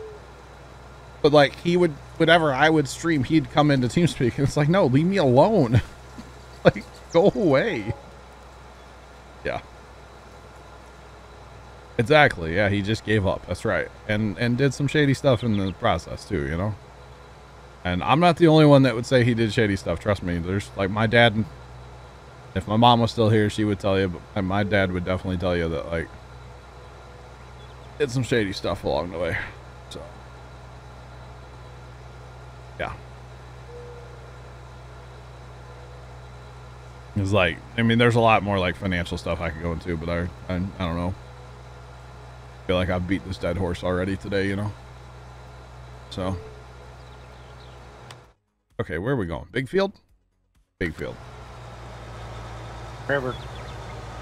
But like he would, whenever I would stream, he'd come into TeamSpeak, and it's like, no, leave me alone. Like, go away. Yeah. Exactly. Yeah, he just gave up. That's right. And did some shady stuff in the process too, you know? And I'm not the only one that would say he did shady stuff. Trust me. There's like my dad... If my mom was still here, she would tell you, but my dad would definitely tell you that, like, did some shady stuff along the way. So, yeah. It's like, I mean, there's a lot more, like, financial stuff I could go into, but I don't know. I feel like I've beat this dead horse already today, you know? So. Okay, where are we going? Big field? Big field. Forever.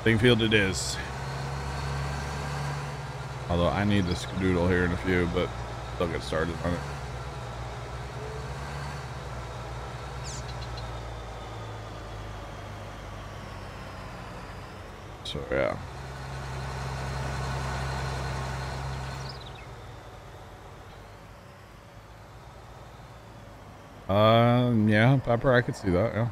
Big field it is. Although I need the skedoodle here in a few, but they'll get started on it. So yeah. Yeah, Pepper, I could see that, yeah.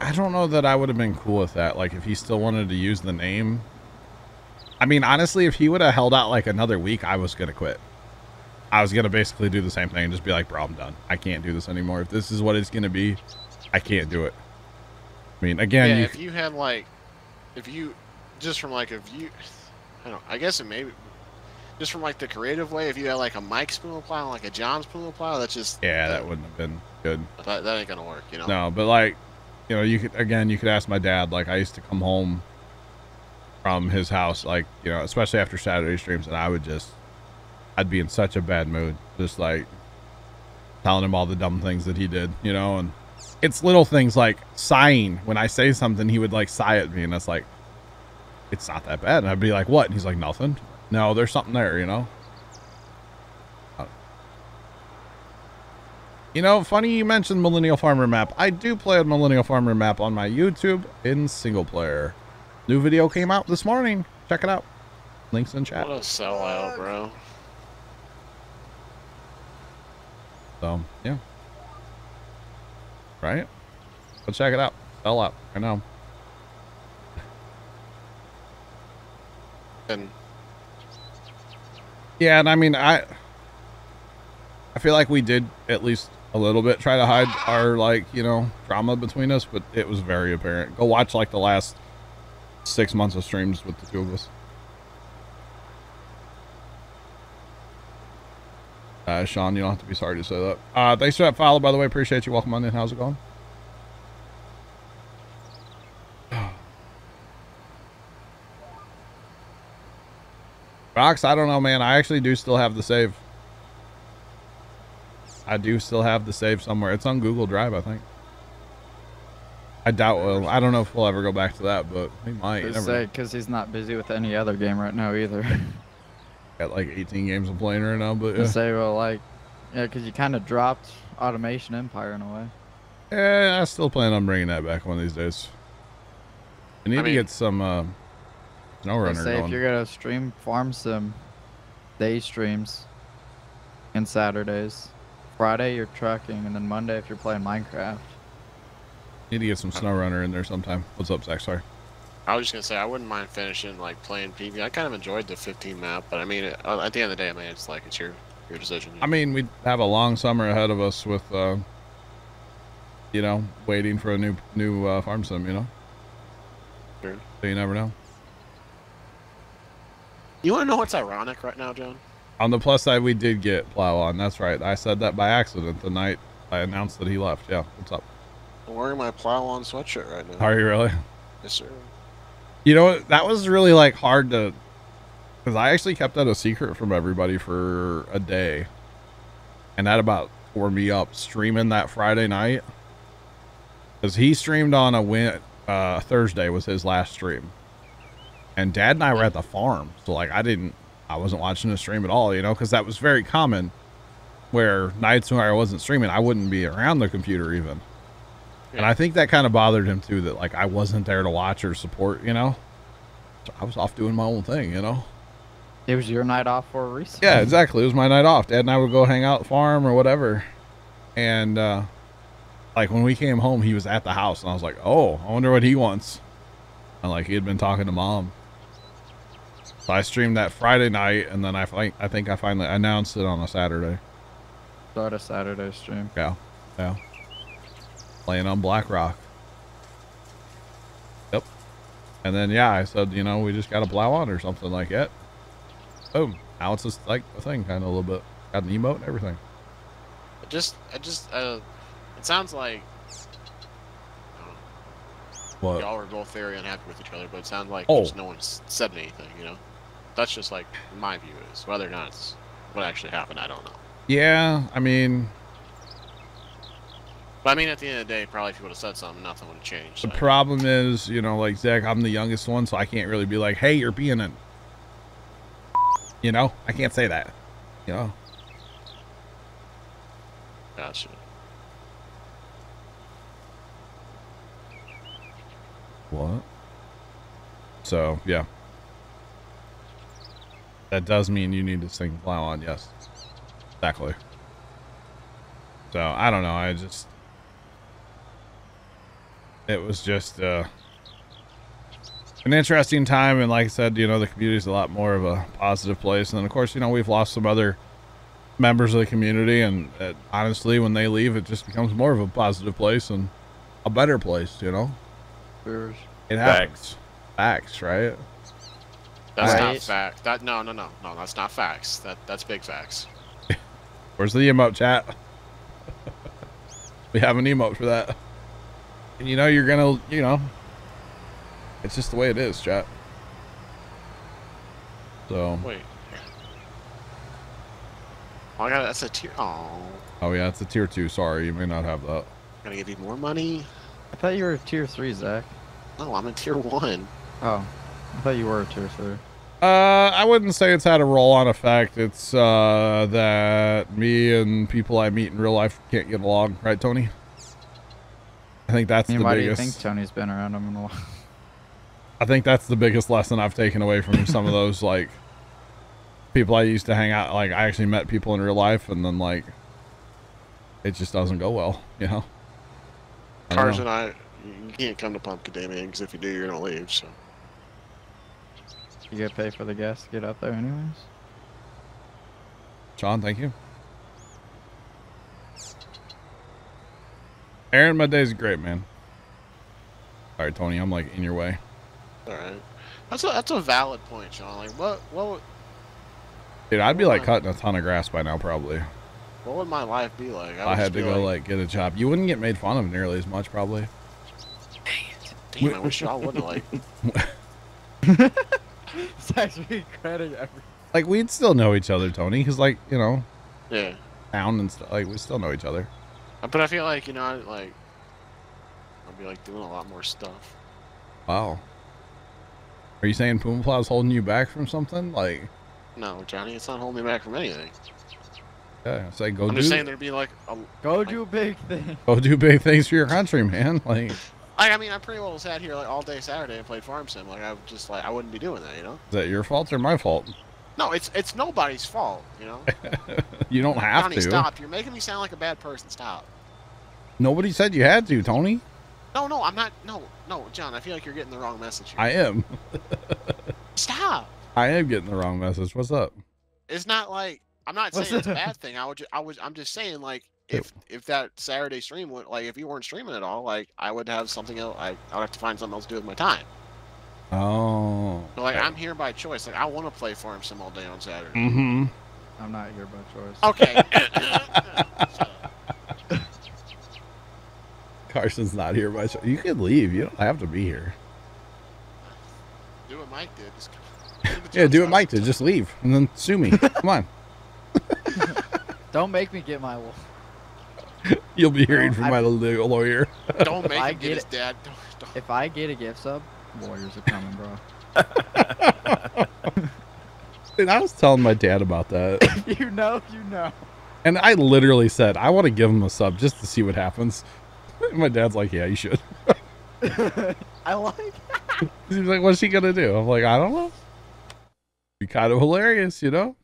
I don't know that I would have been cool with that. Like, if he still wanted to use the name. I mean, honestly, if he would have held out like another week, I was going to quit. I was going to basically do the same thing and just be like, bro, I'm done. I can't do this anymore. If this is what it's going to be, I can't do it. I mean, again, yeah, if you had like, if you, just from like a view, I don't know, I guess it maybe, just from like the creative way, if you had like a Mike's Puma plow and like a John's Puma plow, that's just that wouldn't have been good. That ain't gonna work, you know. No, but like, you know, you could ask my dad. Like, I used to come home from his house, like, you know, especially after Saturday streams, and I'd be in such a bad mood, just like telling him all the dumb things that he did, you know. And it's little things like sighing. When I say something, he would like sigh at me, and that's like, it's not that bad. And I'd be like, what? And he's like, nothing. No, there's something there, you know. You know, funny you mentioned Millennial Farmer map. I do play a Millennial Farmer map on my YouTube in single player. New video came out this morning. Check it out. Links in chat. What a sellout, bro. So, yeah. Right? Go check it out. Sell out. I know. And yeah, and I mean, I feel like we did at least a little bit try to hide our, like, you know, drama between us, but it was very apparent. Go watch like the last 6 months of streams with the two of us. Sean, you don't have to be sorry to say that. Thanks for that follow, by the way. Appreciate you. Welcome on in. How's it going? Rox, I don't know, man. I actually do still have the save. I do still have the save somewhere. It's on Google Drive, I think. I doubt I don't know if we'll ever go back to that, but we might. Because he's not busy with any other game right now either. Got like 18 games I'm playing right now, but yeah. Say, well, like, yeah, because you kind of dropped Automation Empire in a way. Yeah, I still plan on bringing that back one of these days. I need to get some SnowRunner going. If you're gonna stream Farm Sim, day streams, and Saturdays. Friday you're trucking, and then Monday if you're playing Minecraft. Need to get some SnowRunner in there sometime. What's up, Zach? Sorry. I was just gonna say I wouldn't mind finishing like playing PB. I kind of enjoyed the 15 map, but I mean, at the end of the day, man, it's like it's your decision. I mean, we have a long summer ahead of us with, you know, waiting for a new farm sim. You know. Sure. So you never know. You want to know what's ironic right now, John? On the plus side, we did get Plow on. That's right. I said that by accident the night I announced that he left. Yeah. What's up? I'm wearing my Plow on sweatshirt right now. Are you really? Yes, sir. You know, that was really like hard to, because I actually kept that a secret from everybody for a day. And that about tore me up streaming that Friday night. Because he streamed on a Thursday was his last stream. And Dad and I were at the farm. So like I wasn't watching the stream at all, you know, because that was very common where nights when I wasn't streaming, I wouldn't be around the computer even. Yeah. And I think that kind of bothered him too, that like I wasn't there to watch or support, you know. So I was off doing my own thing, you know. It was your night off for a reason. Yeah, exactly. It was my night off. Dad and I would go hang out at the farm or whatever. And like when we came home, he was at the house, and I was like, oh, I wonder what he wants. And like he had been talking to Mom. So I streamed that Friday night, and then I think I finally announced it on a Saturday. Start a Saturday stream. Yeah, yeah. Playing on Black Rock. Yep. And then yeah, I said, you know, we just got to Plow on or something like that. Boom. Now it's just like a thing, kind of a little bit. Got an emote and everything. It sounds like what? Y'all were both very unhappy with each other, but it sounds like Oh. just no one's said anything, you know? That's just like my view is. Whether or not it's what actually happened, I don't know. Yeah, I mean... But I mean, at the end of the day, probably if you would have said something, nothing would have changed. The problem is, you know, like Zach, I'm the youngest one, so I can't really be like, hey, you're being an... You know? I can't say that. You know? Gotcha. What? So, yeah. That does mean you need to sing Plow on, yes. Exactly. So, I don't know, it was just an interesting time, and like I said, you know, the community's a lot more of a positive place, and then of course, you know, we've lost some other members of the community, and honestly, when they leave, it just becomes more of a positive place and a better place, you know? It happens. Facts, right? That's not fact. That no, that's not facts. That's big facts. Where's the emote, chat? We have an emote for that. And you know you're gonna, you know, it's just the way it is, chat. So. Wait. Oh, I got that's a tier. Oh yeah, it's a tier 2. Sorry, you may not have that. Gotta give you more money. I thought you were tier 3, Zach. No, I'm in tier 1. Oh, I thought you were tier 3. I wouldn't say it's had a roll-on effect. It's that me and people I meet in real life can't get along, right, Tony? I think that's the biggest. Why do you think Tony's been around him in a while? I think that's the biggest lesson I've taken away from some of those, like, people I used to hang out. Like, I actually met people in real life, and then, like, it just doesn't go well, you know? Cars and you can't come to Pumpkin Day, man, because if you do, you're gonna leave, so. You gotta pay for the gas to get out there anyways? John, thank you. Aaron, my day's great, man. Sorry, Tony, I'm like in your way. Alright. That's a valid point, Sean. Like, what Dude, I'd be like cutting a ton of grass by now, probably. What would my life be like? I had to go like get a job. You wouldn't get made fun of nearly as much, probably. Damn, I wish y'all wouldn't like. It's actually credit everything. Like, we'd still know each other, Tony, because, like, you know, yeah, town and stuff. Like, we still know each other. But I feel like, you know, I'll be like doing a lot more stuff. Wow. Are you saying Puma Plow's holding you back from something? Like, no, Johnny, it's not holding me back from anything. Yeah, say go. I'm just saying there'd be like go do big things. Go do big things for your country, man. Like. I mean, I pretty well sat here like all day Saturday and played Farm Sim. Like, I would just like I wouldn't be doing that, you know. Is that your fault or my fault? No, it's nobody's fault, you know. You don't have Johnny, to. Stop! You're making me sound like a bad person. Stop. Nobody said you had to, Tony. No, I'm not. No, John. I feel like you're getting the wrong message here. I am. Stop. I am getting the wrong message. What's up? It's not like I'm not saying it's a bad thing. I'm just saying like if that Saturday stream would if you weren't streaming at all, like I would have something else. I'd have to find something else to do with my time. Oh. So, like I'm here by choice. Like I want to play Farm Sim all day on Saturday. Mm-hmm. I'm not here by choice. Okay. Carson's not here by choice. You can leave. You don't have to be here. Do what Mike did. Yeah, do what Mike did. Just leave and then sue me. Come on. Don't make me get my. You'll be hearing from my legal lawyer. Don't make him get his dad. Don't. If I get a gift sub, lawyers are coming, bro. Dude, I was telling my dad about that. You know. And I literally said, I want to give him a sub just to see what happens. My dad's like, yeah, you should. I like. He's like, what's he gonna do? I'm like, I don't know. Be kind of hilarious, you know.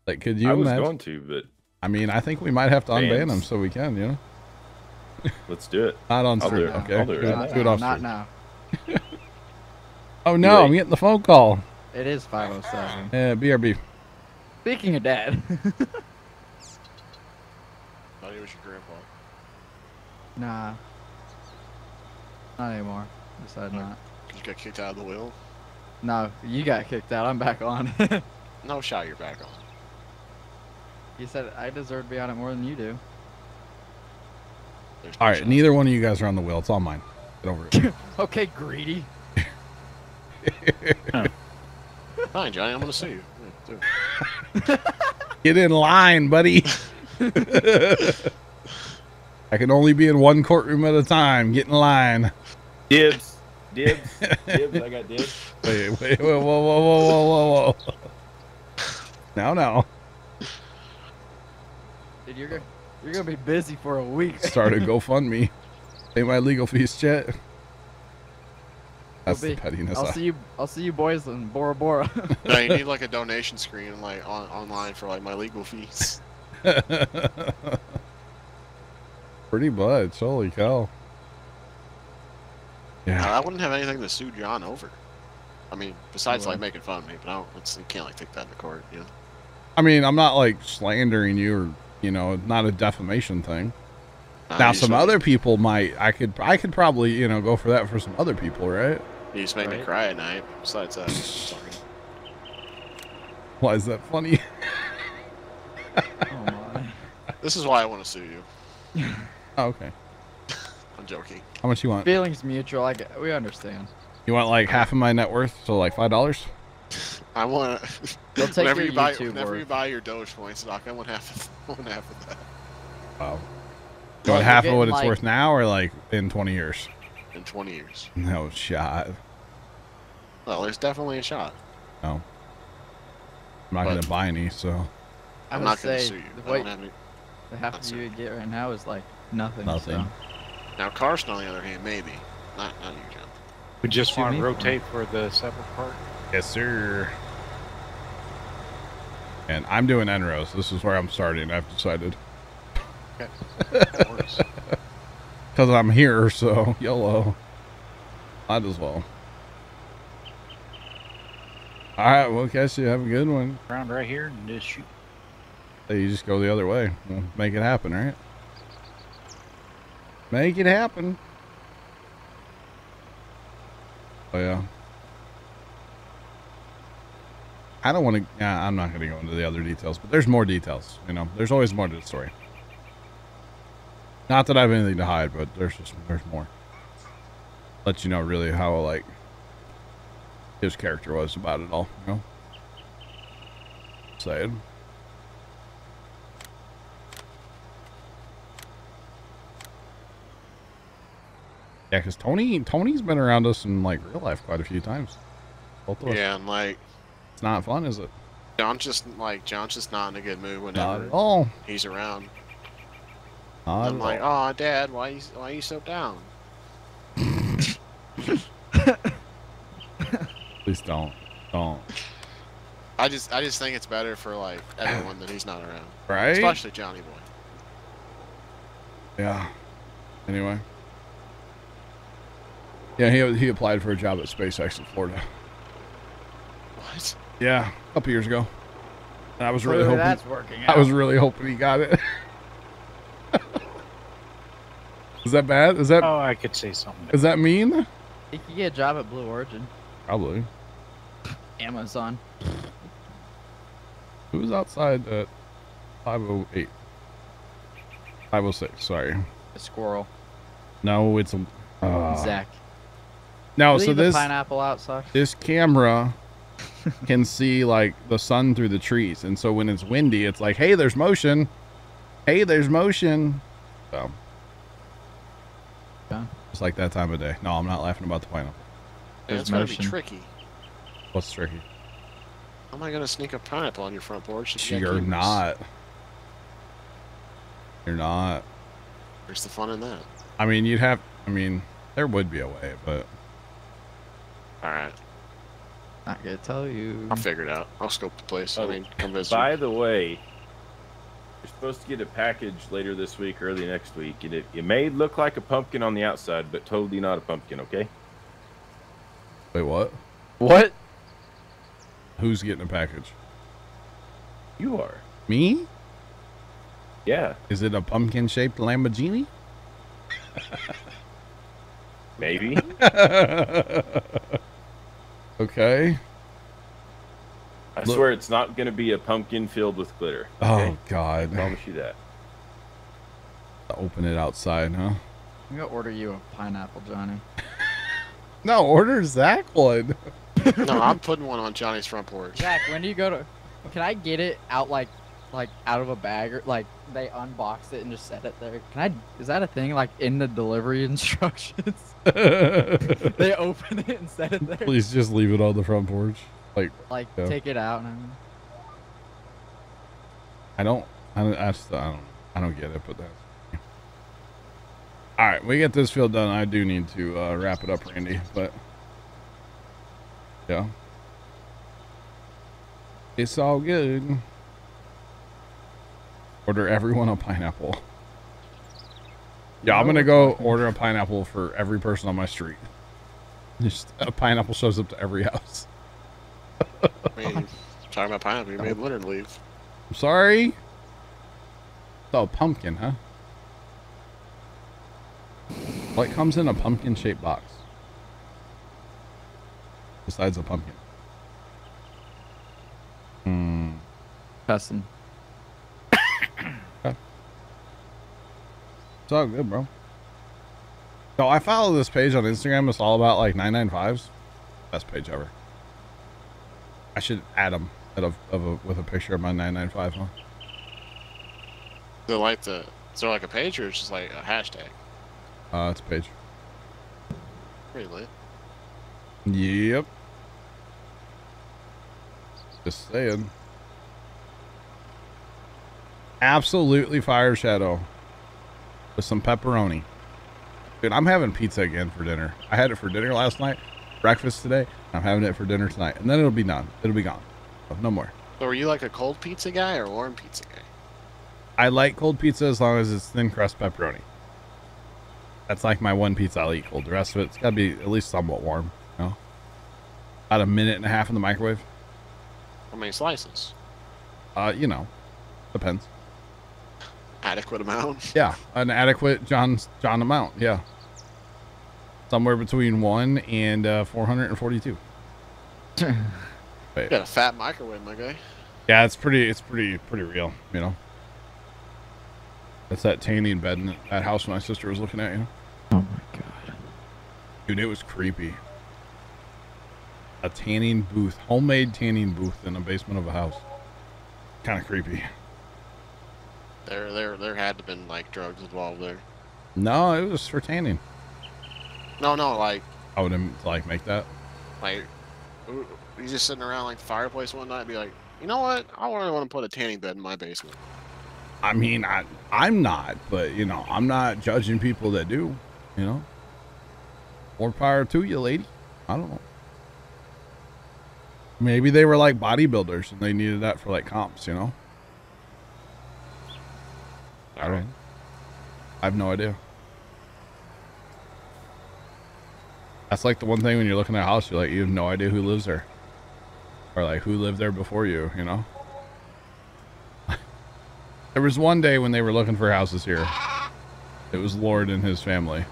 Like, could you? I was imagine? going to, but I mean, I think we might have to unban him so we can, you know. Let's do it. Not on stream, do it. okay? I'll do it. Do it off Not stream. now. Oh no, I'm getting the phone call. It is 5:07. Yeah, BRB. Speaking of dad. Thought he was your grandpa. Nah. Not anymore. Decided not. You got kicked out of the wheel? No, you got kicked out. I'm back on. No shot, you're back on. You said I deserve to be on it more than you do. All right, neither one of you guys are on the wheel. It's all mine. Get over it. Okay, greedy. Fine, Johnny. I'm gonna sue you. Get in line, buddy. I can only be in one courtroom at a time. Get in line. Dibs. I got dibs. Wait, whoa. No. Dude, you're gonna be busy for a week. Start a GoFundMe. Pay my legal fees, chat. That's the pettiness. I'll see you boys in Bora Bora. No, you need like a donation screen like online for like my legal fees. Pretty much. Holy cow. Yeah. I wouldn't have anything to sue John over. I mean, besides like making fun of me, but you can't like take that to court, you know. I mean, I'm not like slandering you or, you know, not a defamation thing. Now some other people might, I could probably, you know, go for that for some other people, right? You just make me cry at night. Besides that, sorry. Why is that funny? Oh my. This is why I want to sue you. Oh, okay. I'm joking. How much you want? Feelings mutual. We understand. You want like half of my net worth, so like $5? I want. They'll take whenever your you buy, YouTube whenever worth. you buy your Doge points, Doc, I want half of that. Wow. You want half of what it's worth now, or like in 20 years? In 20 years. No shot. Well, there's definitely a shot. No. I'm not gonna buy any, so. I'm not gonna sue you. The half of you get right now is like nothing. Nothing. So. Now Carson, on the other hand, maybe. Not you, John. We just want to rotate for the separate part. Yes, sir. And I'm doing end rows. This is where I'm starting. I've decided. Okay. That works. Because I'm here, so YOLO. Might as well. All right, we'll catch you. Have a good one. Around right here and just shoot. So you just go the other way. We'll make it happen, right? Make it happen. Oh, yeah. I don't want to... Yeah, I'm not going to go into the other details, but there's more details. You know, there's always more to the story. Not that I have anything to hide, but there's more. Let you know really how, like, his character was about it all, you know? Saying. Yeah, because Tony's been around us in, like, real life quite a few times. Both of us. Yeah, and, like... It's not fun, is it? John's just not in a good mood whenever Not at all. he's around. Not I'm like, oh, Dad, why are you so down? Please don't. I just think it's better for like everyone that he's not around, Right? especially Johnny Boy. Yeah. Anyway. Yeah, he applied for a job at SpaceX in Florida. What? Yeah, a couple years ago. And I was really Clearly hoping that's working out. I was really hoping he got it. Is that bad? Is that? Oh, I could say something. Is that mean? He could get a job at Blue Origin. Probably. Amazon. Who's outside at 5:08? 5:06. Sorry. A squirrel. No, it's a Zach. No, Leave so the this pineapple outside. This camera can see like the sun through the trees, and so when it's windy, it's like, hey, there's motion. Hey, there's motion. So. Yeah. It's like that time of day. No, I'm not laughing about the pineapple. Yeah, it's gonna be tricky. What's tricky? How am I gonna sneak a pineapple on your front porch? You're not. You're not. Where's the fun in that? I mean, there would be a way, but. Alright. Not gonna tell you. I'll figure it out. I'll scope the place. Oh, I mean, come visit. By the way, you're supposed to get a package later this week, early next week, and it may look like a pumpkin on the outside, but totally not a pumpkin, okay? Wait, what? What? Who's getting a package? You are. Me? Yeah. Is it a pumpkin-shaped Lamborghini? Maybe. Okay. I swear it's not going to be a pumpkin filled with glitter. Okay? Oh, God. I promise you that. Open it outside, huh? I'm gonna order you a pineapple, Johnny. No, order Zach one. No, I'm putting one on Johnny's front porch. Zach, when do you go to... Can I get it out like out of a bag, or like they unbox it and just set it there? Is that a thing, like in the delivery instructions? They open it and set it there. Please just leave it on the front porch. Like yeah. Take it out and I don't get it, but that's all right. We get this field done. I do need to wrap it up, Randy, but yeah, it's all good. Order everyone a pineapple. Yeah, I'm gonna go order a pineapple for every person on my street. Just a pineapple shows up to every house. I mean, talking about pineapple, you made Leonard leave. I'm sorry. Oh, pumpkin, huh? What comes in a pumpkin-shaped box? besides a pumpkin? Hmm. Custom. Okay. It's all good, bro. So I follow this page on Instagram. It's all about like 995s. Best page ever. I should add them with a picture of my 995, huh? Is there like a page or it's just like a hashtag? It's a page. Pretty lit. Yep. Just saying. Absolutely fire shadow with some pepperoni. Dude, I'm having pizza again for dinner. I had it for dinner last night, breakfast today. I'm having it for dinner tonight, and then it'll be done. It'll be gone. So no more. So are you like a cold pizza guy or warm pizza guy? I like cold pizza as long as it's thin crust pepperoni. That's like my one pizza I'll eat cold. The rest of it's gotta be at least somewhat warm, you know? About a minute and a half in the microwave. How many slices? You know, depends. Adequate amount? Yeah, an adequate John amount, yeah. Somewhere between 1 and 442. You got a fat microwave, my guy. Yeah, it's pretty real, you know. That's that tanning bed in that house my sister was looking at, you know. Oh my god. Dude, it was creepy. A tanning booth, homemade tanning booth in the basement of a house. Kind of creepy. There had to been like drugs involved there. No, it was for tanning. No, like I would like make that. like you just sitting around like the fireplace one night and be like, you know what? I really want to put a tanning bed in my basement. I mean, I'm not, but you know, I'm not judging people that do, you know. More power to you, lady. I don't know. Maybe they were like bodybuilders and they needed that for like comps, you know. I don't know. I have no idea. That's like the one thing when you're looking at a house, you're like, you have no idea who lives there. Or like who lived there before you, you know? There was one day when they were looking for houses here. It was Lord and his family.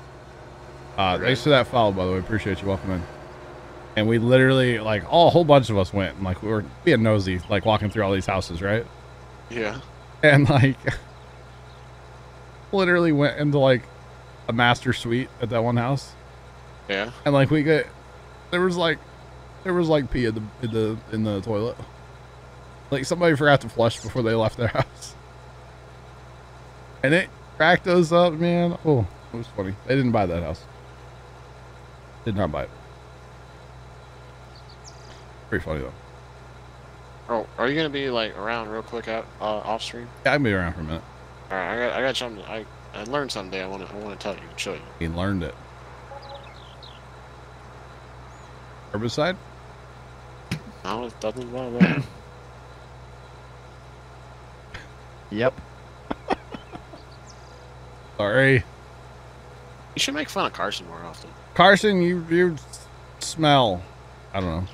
Thanks for that follow, by the way. Appreciate you. Welcome in. And we literally, like, a whole bunch of us went. And, like, we were being nosy, like, walking through all these houses, right? Yeah. And, like, literally went into, like, a master suite at that one house. Yeah. And, like, there was pee in the toilet. Like, somebody forgot to flush before they left their house. And it cracked us up, man. Oh, it was funny. They didn't buy that house. Did not buy it. Pretty funny, though. Oh, are you gonna be like around real quick out off stream? Yeah, I can be around for a minute. All right, I got something. I learned something today. I want to tell you, show you. He learned it. Herbicide? No, it doesn't involve that. Yep. Sorry. You should make fun of Carson more often. Carson, you smell. I don't know.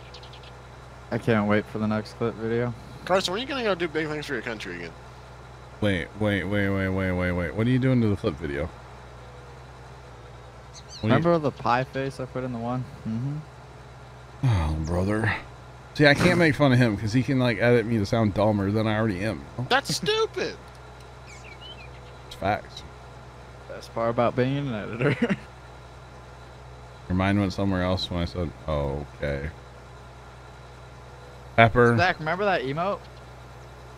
I can't wait for the next clip video. Carson, when are you gonna go do big things for your country again? Wait. What are you doing to the flip video? Remember the pie face I put in the one? Mm-hmm. Oh, brother. See, I can't make fun of him because he can, like, edit me to sound dumber than I already am. You know? That's stupid. It's facts. Best part about being an editor. Your mind went somewhere else when I said, oh, okay. Pepper. Zach, remember that emote?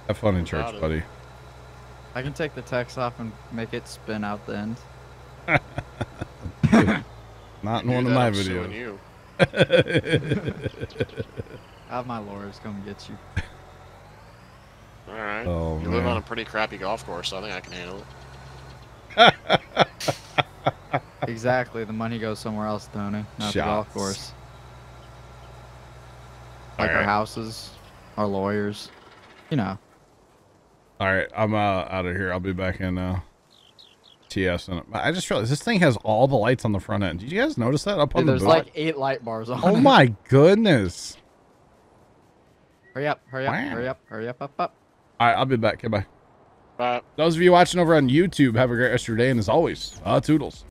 Have fun in church, buddy. I can take the text off and make it spin out the end. Not in one of my videos. You. I have my lawyers come get you. All right. Oh, you man. live on a pretty crappy golf course, so I think I can handle it. Exactly. The money goes somewhere else, Tony. Not the golf course. Like our houses, our lawyers. You know. All right. I'm out of here. I'll be back in TS. And I just realized this thing has all the lights on the front end. Did you guys notice that up on the boat? There's like 8 light bars on it. Oh, my goodness. Hurry up. Wow. Up. All right. I'll be back. Okay, bye. Bye. Those of you watching over on YouTube, have a great rest of your day. And as always, toodles.